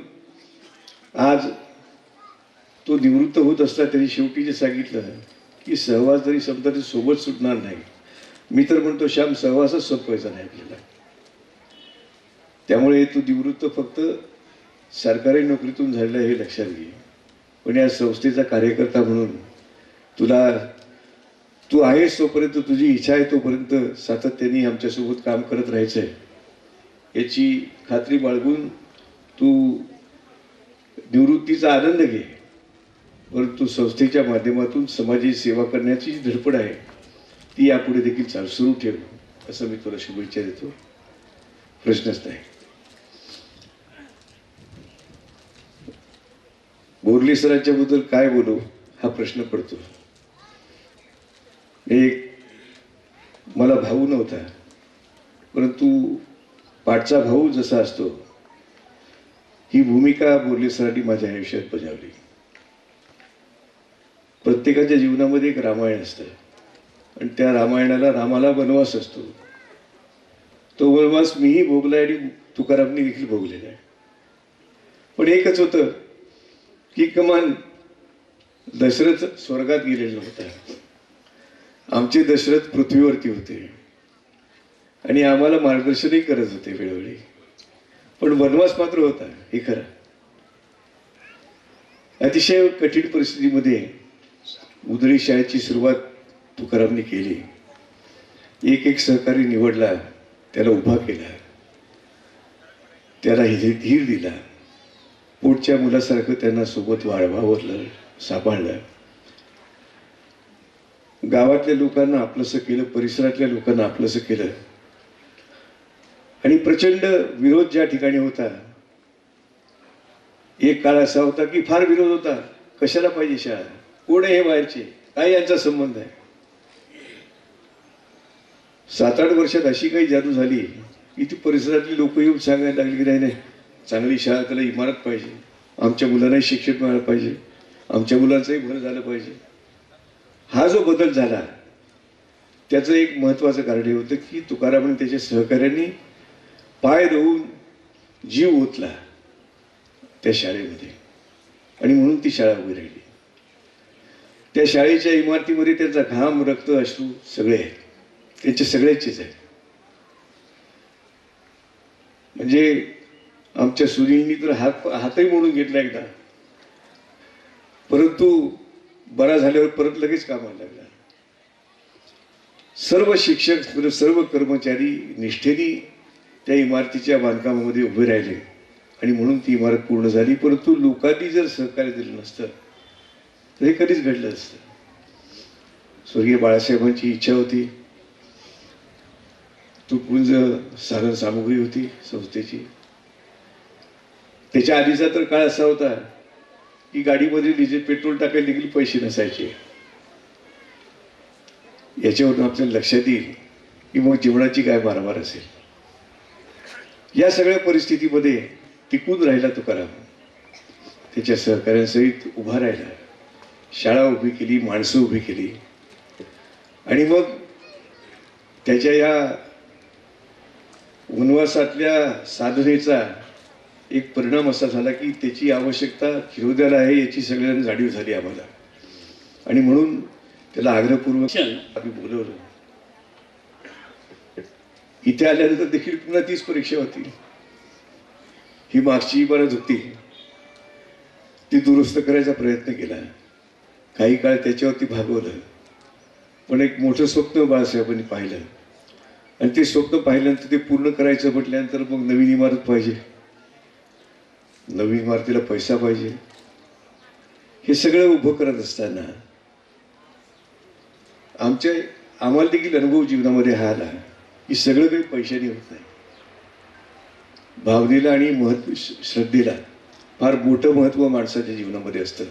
आज तो निवृत्त होत असता त्यांनी शेवटी जे सांगितलं की सहवास जरी संपला तरी सोबत सुटणार नाही. मी तर म्हणतो श्याम सहवासच संपवायचा नाही आपल्याला. त्यामुळे तू निवृत्त फक्त सरकारी नोकरीतून झालेला हे लक्षात घे, पण या संस्थेचा कार्यकर्ता म्हणून तू आहेस तोपर्यंत, तुझी इच्छा आहे तोपर्यंत सातत्याने आमच्यासोबत काम करत राहायचं आहे याची खात्री बाळगून तू निवृत्तीचा आनंद घे. परंतु संस्थेच्या माध्यमातून समाजाची सेवा करण्याची जी धडपड आहे ती यापुढे देखील सुरू ठेव असं मी तुला शुभेच्छा देतो. प्रश्नच नाही. बोर्ले सरांच्या बद्दल काय बोलू हा प्रश्न पडतो. मला भाऊ नव्हता, परंतु पाठचा भाऊ जसा असतो ही भूमिका बोर्ले सरांनी माझ्या आयुष्यात बजावली. प्रत्येकाच्या जीवनामध्ये एक रामायण असतं आणि त्या रामायणाला रामाला वनवास असतो. तो वनवास मीही भोगलाय आणि तुकारामनी देखील भोगलेला आहे. पण एकच होतं की कमान दशरथ स्वर्गात गेलेला होता, आमचे दशरथ पृथ्वीवरती होते आणि आम्हाला मार्गदर्शनही करत होते वेळोवेळी. पण वनवास मात्र होता, हे खरं. अतिशय कठीण परिस्थितीमध्ये उदळी शाळेची सुरुवात तुकारामने केली. एक एक सहकारी निवडला, त्याला उभा केला, त्याला धीर दिला, पोटच्या मुलासारखं त्यांना सोबत वाढवावलं, सांभाळलं. गावातल्या लोकांना आपलंसं केलं, परिसरातल्या लोकांना आपलंसं केलं. आणि प्रचंड विरोध ज्या ठिकाणी होता, एक काळ असा होता की फार विरोध होता. कशाला पाहिजे शाळा, कोण आहे हे बाहेरचे, काय यांचा संबंध आहे. 7-8 वर्षात अशी काही जादू झाली की ती परिसरातली लोक येऊन सांगायला लागली की नाही नाही, चांगली शाळा, त्याला इमारत पाहिजे, आमच्या मुलांनाही शिक्षण मिळालं पाहिजे, आमच्या मुलांचंही भर झालं पाहिजे. हा जो बदल झाला त्याचं एक महत्त्वाचं कारण हे होतं की तुकाराम आणि त्याच्या सहकाऱ्यांनी पाय रोवून जीव ओतला त्या शाळेमध्ये, आणि म्हणून ती शाळा उभी राहिली. त्या शाळेच्या इमारतीमध्ये त्यांचा घाम, रक्त, अश्रू सगळे आहेत, त्यांचे सगळ्यांचेच आहेत. म्हणजे आमच्या सुनीलनी तर हातही मोडून घेतला एकदा, परंतु बरा झाल्यावर परत लगेच कामाला लागला. सर्व शिक्षक, सर्व कर्मचारी निष्ठेने त्या इमारतीच्या बांधकामामध्ये उभे राहिले आणि म्हणून ती इमारत पूर्ण झाली. परंतु लोकांनी जर सहकार्य दिलं नसतं तर हे कधीच घडलं नसतं. स्वर्गीय बाळासाहेबांची इच्छा होती, तुटपुंज साधन सामुग्री होती संस्थेची. त्याच्या आधीचा तर काळ असा होता की गाडीमध्ये डिझेल पेट्रोल टाकायला देखील पैसे नसायचे. याच्यावरून आपल्याला लक्षात येईल की मग जीवनाची काय मारामार असेल. या सगळ्या परिस्थितीमध्ये टिकून राहिला तुकाराम, त्याच्या सहकाऱ्यांसहित उभा राहिला, शाळा उभी केली, माणसं उभी केली. आणि मग त्याच्या या वनवासातल्या साधनेचा एक परिणाम असा झाला की त्याची आवश्यकता खिरोद्याला आहे याची सगळ्यांना जाणीव झाली आम्हाला. आणि म्हणून त्याला आग्रहपूर्वक आम्ही बोलवलं. इथे आल्यानंतर देखील पुन्हा तीच परीक्षा होती. ही मागची इमारत होती, ती दुरुस्त करायचा प्रयत्न केला, काही काळ त्याच्यावरती भागवलं. पण एक मोठं स्वप्न बाळासाहेबांनी पाहिलं, आणि ते स्वप्न पाहिल्यानंतर ते पूर्ण करायचं म्हटल्यानंतर मग नवीन इमारत पाहिजे, नवीन इमारतीला पैसा पाहिजे. हे सगळं उभं करत असताना आम्हाला देखील अनुभव जीवनामध्ये हा आला की सगळं काही पैशाने होत नाही. भावनेला आणि श्रद्धेला फार मोठं महत्त्व माणसाच्या जीवनामध्ये असतं.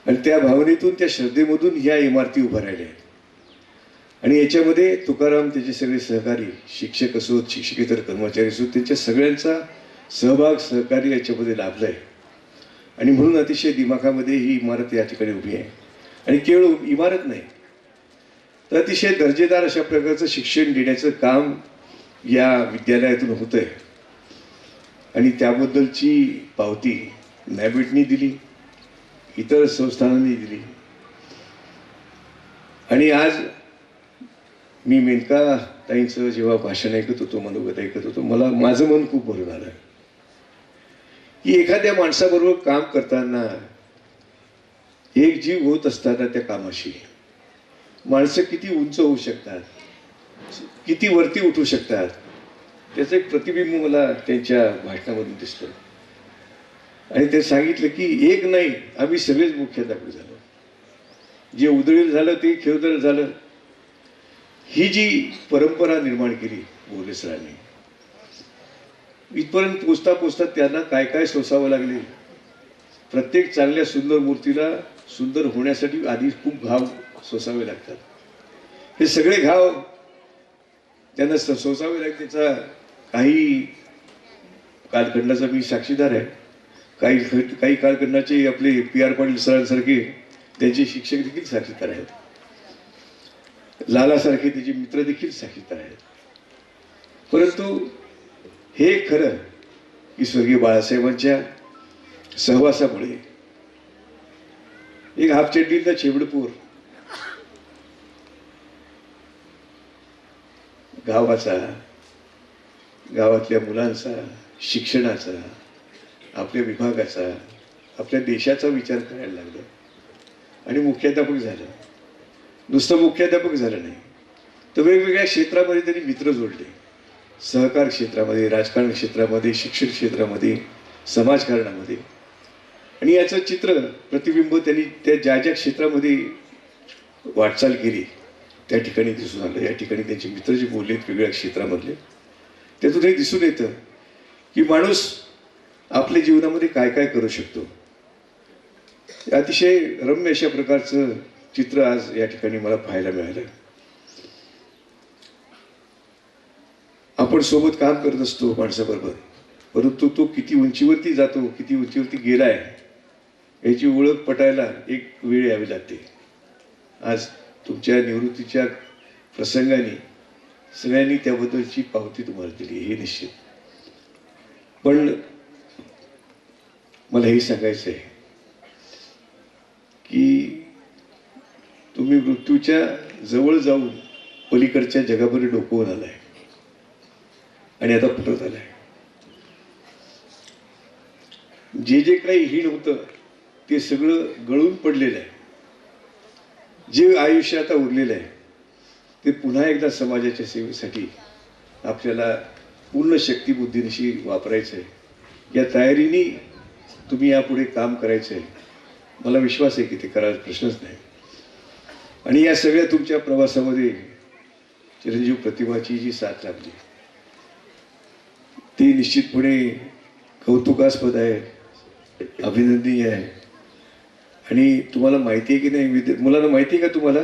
आणि त्या भावनेतून, त्या श्रद्धेमधून ह्या इमारती उभ्या राहिल्या आहेत. आणि याच्यामध्ये तुकाराम, त्याचे सगळे सहकारी, शिक्षक असोत, शिक्षकेतर कर्मचारी असोत, त्यांच्या सगळ्यांचा सहभाग, सहकार्य याच्यामध्ये लाभलं आहे. आणि म्हणून अतिशय दिमाखामध्ये ही इमारत या ठिकाणी उभी आहे. आणि केवळ इमारत नाही, तर अतिशय दर्जेदार अशा प्रकारचं शिक्षण देण्याचं काम या विद्यालयातून होतं आहे. आणि त्याबद्दलची पावती नॅबिटनी दिली, इतर संस्थानांनी दिली. आणि आज मी मेनका ताईंचं जेव्हा भाषण ऐकत होतो, मनोगत ऐकत होतो, माझं मन खूप भरून आलं की एखाद्या माणसाबरोबर काम करताना, एक जीव होत असताना त्या कामाशी माणसं किती उंच होऊ शकतात, किती वरती उठू शकतात, त्याचं एक प्रतिबिंब मला त्यांच्या भाषणामधून दिसलं. आणि ते सांगितलं की एक नाही, आम्ही सगळेच मुख्याध्यापक झालो. जे उदळील झालं ते खेळदळ झालं. ही जी परंपरा निर्माण केली बोर्ले सरांनी, इथपर्यंत पोचता पोचता त्यांना काय काय सोसावं लागले. प्रत्येक चांगल्या सुंदर मूर्तीला सुंदर होण्यासाठी आधी खूप घाव सोसावे लागतात. हे सगळे घाव त्यांना सोसावे लागते. त्याचा काही कालखंडाचा मी साक्षीदार आहे. काही कालखंडाचे आपले PR पाटील सरांसारखे त्यांचे शिक्षक देखील साक्षीदार आहेत. लालासारखे त्याचे मित्र देखील साक्षीदार आहेत. परंतु हे खरं की स्वर्गीय बाळासाहेबांच्या सहवासामुळे एक हाफचड्डीचा चेबडपूर गावाचा, गावातल्या मुलांचा, शिक्षणाचा, आपल्या विभागाचा, आपल्या देशाचा विचार करायला लागलं आणि मुख्याध्यापक झालं. नुसतं मुख्याध्यापक झालं नाही, तर वेगवेगळ्या क्षेत्रामध्ये त्यांनी मित्र जोडले. सहकार क्षेत्रामध्ये, राजकारण क्षेत्रामध्ये, शिक्षण क्षेत्रामध्ये, समाजकारणामध्ये. आणि याचं चित्र प्रतिबिंब त्यांनी त्या ज्या ज्या क्षेत्रामध्ये वाटचाल केली त्या ठिकाणी दिसून आलं. या ठिकाणी त्यांचे मित्र जे बोललेत वेगवेगळ्या क्षेत्रामधले, त्यातून हे दिसून येतं की माणूस आपल्या जीवनामध्ये काय काय करू शकतो. अतिशय रम्य अशा प्रकारचं चित्र आज या ठिकाणी मला पाहायला मिळालं. आपण सोबत काम करत असतो माणसाबरोबर, परंतु तो किती उंचीवरती जातो, किती उंचीवरती गेलाय याची ओळख पटायला एक वेळ यावी लागते. आज तुमच्या निवृत्तीच्या प्रसंगाने सगळ्यांनी त्याबद्दलची पावती तुम्हाला दिली, हे निश्चित. पण मला हे सांगायचं आहे की तुम्ही मृत्यूच्या जवळ जाऊन पलीकडच्या जगामध्ये डोकवून आलाय आणि आता परत आलाय. जे जे काही ही नव्हतं ते सगळं गळून पडलेलं आहे. जे आयुष्य आता उरलेलं आहे ते पुन्हा एकदा समाजाच्या सेवेसाठी आपल्याला पूर्ण शक्तिबुद्धीनिशी वापरायचं आहे. या तयारीने तुम्ही यापुढे काम करायचं आहे. मला विश्वास आहे की ते करायचा प्रश्नच नाही. आणि या सगळ्या तुमच्या प्रवासामध्ये चिरंजीव प्रतिभाची जी साथ लाभली ती निश्चितपणे कौतुकास्पद आहे, अभिनंदनीय आहे. आणि तुम्हाला माहिती आहे की नाही, मुलांना माहिती आहे का तुम्हाला,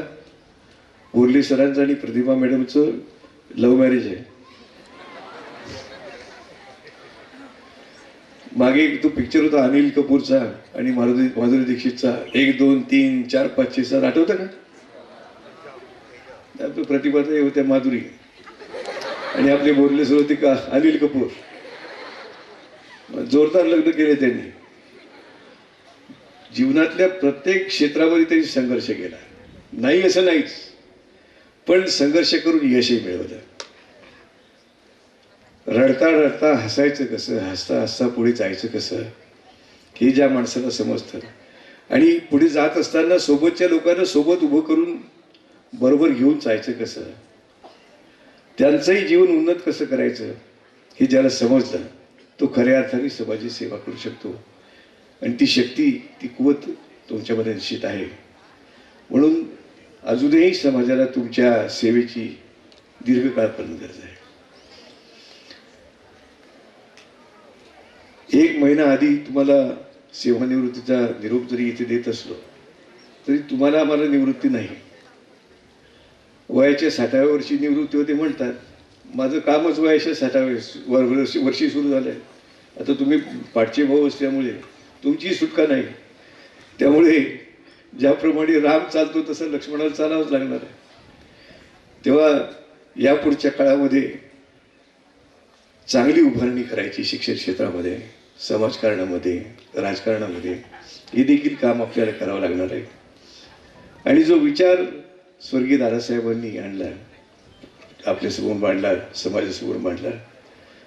बोर्ले सरांचं आणि प्रतिभा मॅडमचं लव्ह मॅरेज आहे. मागे तो पिक्चर होता अनिल कपूरचा आणि माधुरी दीक्षितचा, 1 2 3 4 5 6 7, आठवतं का? आपल्या प्रतिभाताई होत्या माधुरी आणि आपले बोर्ले सर होते का अनिल कपूर. जोरदार लग्न केले त्यांनी. जीवनातल्या प्रत्येक क्षेत्रामध्ये त्यांनी संघर्ष केला, नाही असं नाहीच, पण संघर्ष करून यशही मिळवलं. रडता रडता हसायचं कसं, हसता हसता पुढे जायचं कसं, हे ज्या माणसाला समजतं. आणि पुढे जात असताना सोबतच्या लोकांना सोबत उभं करून बरोबर घेऊन जायचं कसं, त्यांचंही जीवन उन्नत कसं करायचं, हे ज्याला समजलं तो खऱ्या अर्थाने समाजाची सेवा करू शकतो. आणि ती शक्ती, ती कुवत तुमच्यामध्ये निश्चित आहे. म्हणून अजूनही समाजाला तुमच्या सेवेची दीर्घकाळपर्यंत गरज आहे. 1 महिना आधी तुम्हाला सेवानिवृत्तीचा निरोप जरी इथे देत असलो तरी तुम्हाला आम्हाला निवृत्ती नाही. वयाच्या 60व्या वर्षी निवृत्ती होते म्हणतात. माझं कामच वयाच्या 60व्या वर्षी सुरू झालं आहे. आता तुम्ही पाठचे भाऊ असल्यामुळे तुमची सुटका नाही. त्यामुळे ज्याप्रमाणे राम चालतो तसं लक्ष्मणाला चालावंच लागणार आहे. तेव्हा यापुढच्या काळामध्ये चांगली उभारणी करायची शिक्षण क्षेत्रामध्ये, समाजकारणामध्ये, राजकारणामध्ये, हे देखील काम आपल्याला करावं लागणार आहे. आणि जो विचार स्वर्गीय दादासाहेबांनी आणला, आपल्यासमोर मांडला, समाजासमोर मांडला,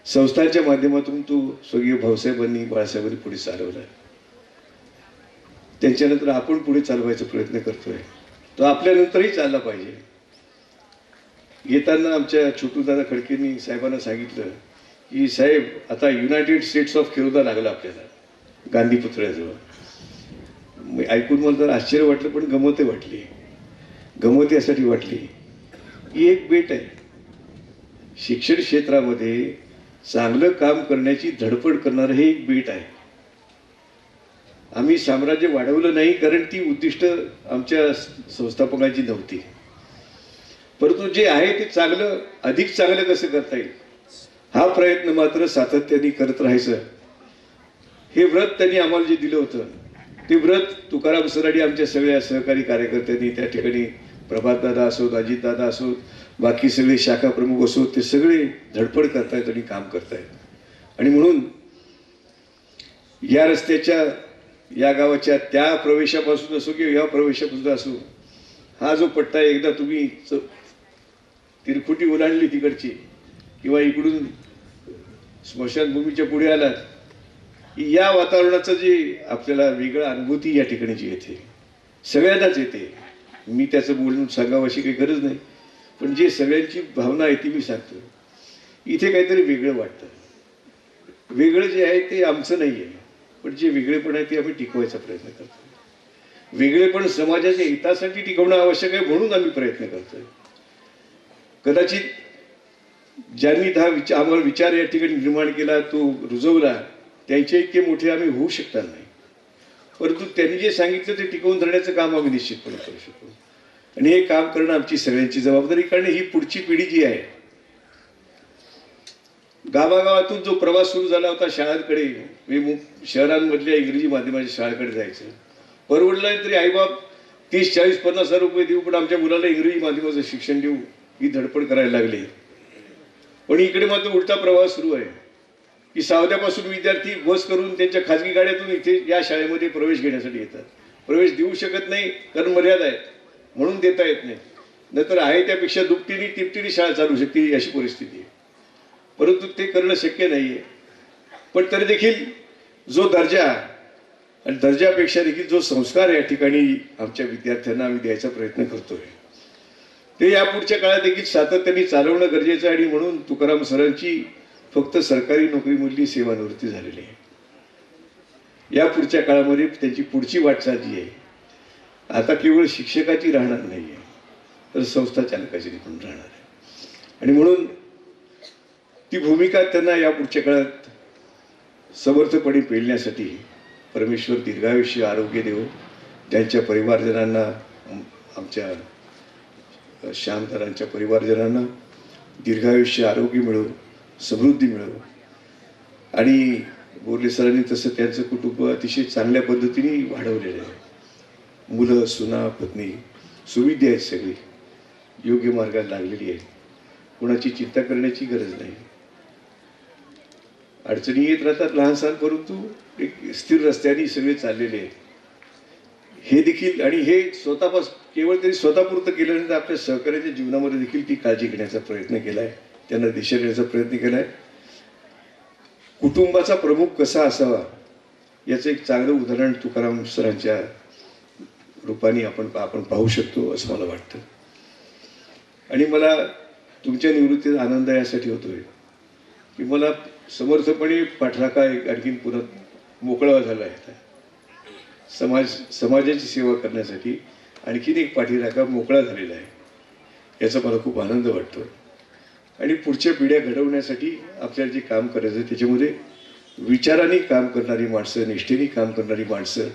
संस्थांच्या माध्यमातून तो स्वर्गीय भाऊसाहेबांनी, बाळासाहेबांनी पुढे चालवला. त्यांच्यानंतर आपण पुढे चालवायचा प्रयत्न करतोय. तो आपल्यानंतरही चालला पाहिजे. येताना आमच्या छोटूदादा खडकेंनी साहेबांना सांगितलं की साहेब आता युनायटेड स्टेट्स ऑफ खेरोदा लागला आपल्याला गांधी पुतळ्याजवळ. ऐकून मला तर आश्चर्य वाटलं, पण गमतही वाटली. गमत यासाठी वाटली की एक बेट आहे, शिक्षण क्षेत्रामध्ये चांगलं काम करण्याची धडपड करणारं हे एक बेट आहे. आम्ही साम्राज्य वाढवलं नाही कारण ती उद्दिष्ट आमच्या संस्थापकांची नव्हती, परंतु जे आहे ते चांगलं, अधिक चांगलं कसं करता येईल हा प्रयत्न मात्र सातत्याने करत राहायचं. हे व्रत त्यांनी आम्हाला जे दिलं होतं ते व्रत तुकाराम सर आणि आमच्या सगळ्या सहकारी कार्यकर्त्यांनी त्या ठिकाणी, प्रभातदादा असोत, अजितदादा असोत, बाकी सगळे शाखा प्रमुख असोत, ते सगळे धडपड करतायत आणि काम करतायत. आणि म्हणून या रस्त्याच्या, या गावाच्या त्या प्रवेशापासून असो किंवा या प्रवेशापासून असो, हा जो पट्टा एकदा तुम्ही तिरकुटी ओलांडली तिकडची किंवा इकडून स्मशानभूमीच्या पुढे आलात की या वातावरणाचं जे आपल्याला वेगळं अनुभूती या ठिकाणी जी येते, सगळ्यांनाच येते. मी त्याचं बोलून सांगावं अशी काही गरज नाही, पण जे सगळ्यांची भावना आहे ती मी सांगतो. इथे काहीतरी वेगळं वाटतं. वेगळं जे आहे ते आमचं नाही आहे, पण जे वेगळेपण आहे ते आम्ही टिकवायचा प्रयत्न करतो. वेगळेपण समाजाच्या हितासाठी टिकवणं आवश्यक आहे म्हणून आम्ही प्रयत्न करतोय. कदाचित ज्यांनी आम्हाला विचार या ठिकाणी निर्माण केला, तो रुजवला, त्यांच्या इतके मोठे आम्ही होऊ शकणार नाही, परंतु त्यांनी जे सांगितलं ते टिकवून धरण्याचं काम आम्ही निश्चितपणे करू शकतो. आणि हे काम करणं आमची सगळ्यांची जबाबदारी. कारण ही पुढची पिढी जी आहे, गावागावातून जो प्रवास सुरू झाला होता शाळांकडे, शहरांमधल्या इंग्रजी माध्यमाच्या शाळेकडे जायचं, परवडलं तरी आईबाप 30-40-50 हजार रुपये देऊ, पण आमच्या मुलाला इंग्रजी माध्यमाचं शिक्षण देऊ ही धडपड करायला लागली. पण इकडे मात्र उलटा प्रवास सुरू आहे की सावध्यापासून विद्यार्थी बस करून त्यांच्या खाजगी गाड्यातून इथे या शाळेमध्ये प्रवेश घेण्यासाठी येतात. प्रवेश देऊ शकत नाही कारण मर्यादा आहे, म्हणून देता येत नाही. नंतर आहे त्यापेक्षा दुपटीने तिपटीने शाळा चालू शकते अशी परिस्थिती आहे. परंतु ते करणं शक्य नाही आहे. पण तरी देखील जो दर्जा आणि दर्जापेक्षा देखील जो संस्कार या ठिकाणी आमच्या विद्यार्थ्यांना आम्ही द्यायचा प्रयत्न करतोय, ते यापुढच्या काळात देखील सातत्याने चालवणं गरजेचं आहे. आणि म्हणून तुकाराम सरांची फक्त सरकारी नोकरीमधली सेवानिवृत्ती झालेली आहे. या पुढच्या काळामध्ये त्यांची पुढची वाटचाल जी आहे आता केवळ शिक्षकाची राहणार नाही आहे, तर संस्था चालकाची देखील राहणार आहे. आणि म्हणून ती भूमिका त्यांना या पुढच्या काळात समर्थपणे पेलण्यासाठी परमेश्वर दीर्घायुष्य आरोग्य देवो. त्यांच्या परिवारजनांना, आमच्या श्यामदारांच्या परिवारजनांना दीर्घायुष्य आरोग्य मिळो, समृद्धी मिळो. आणि बोर्ले सरांनी तसं त्यांचं कुटुंब अतिशय चांगल्या पद्धतीने वाढवलेलं आहे. मुलं, सुना, पत्नी सुविधा आहेत, सगळी योग्य मार्गाला लागलेली आहे. कोणाची चिंता करण्याची गरज नाही. अडचणी येत राहतात लहान सहान, परंतु एक स्थिर रस्त्याने सगळे चाललेले आहेत. हे देखील, आणि हे केवळ तरी स्वतःपुरतं केल्यानंतर आपल्या सहकार्याच्या जीवनामध्ये देखील ती काळजी घेण्याचा प्रयत्न केला आहे, त्यांना दिशा देण्याचा प्रयत्न केला आहे. कुटुंबाचा प्रमुख कसा असावा याचं एक चांगलं उदाहरण तुकाराम सरांच्या रूपाने आपण पाहू शकतो असं मला वाटतं. आणि मला तुमच्या निवृत्तीचा आनंद यासाठी होतोय की मला समर्थपणे पाठराखा आणखीन पुन्हा मोकळा झाला आहे. समाजाची सेवा करण्यासाठी आणखीन एक पाठीराखा मोकळा झालेला आहे, याचा मला खूप आनंद वाटतो. आणि पुढच्या पिढ्या घडवण्यासाठी आपल्याला जे काम करायचं त्याच्यामध्ये विचाराने काम करणारी माणसं, निष्ठेने काम करणारी माणसं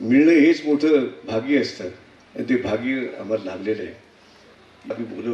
मिळणं हेच मोठं भाग्य असतं. आणि ते भाग्य आम्हाला लाभलेलं आहे. आम्ही बोलवलं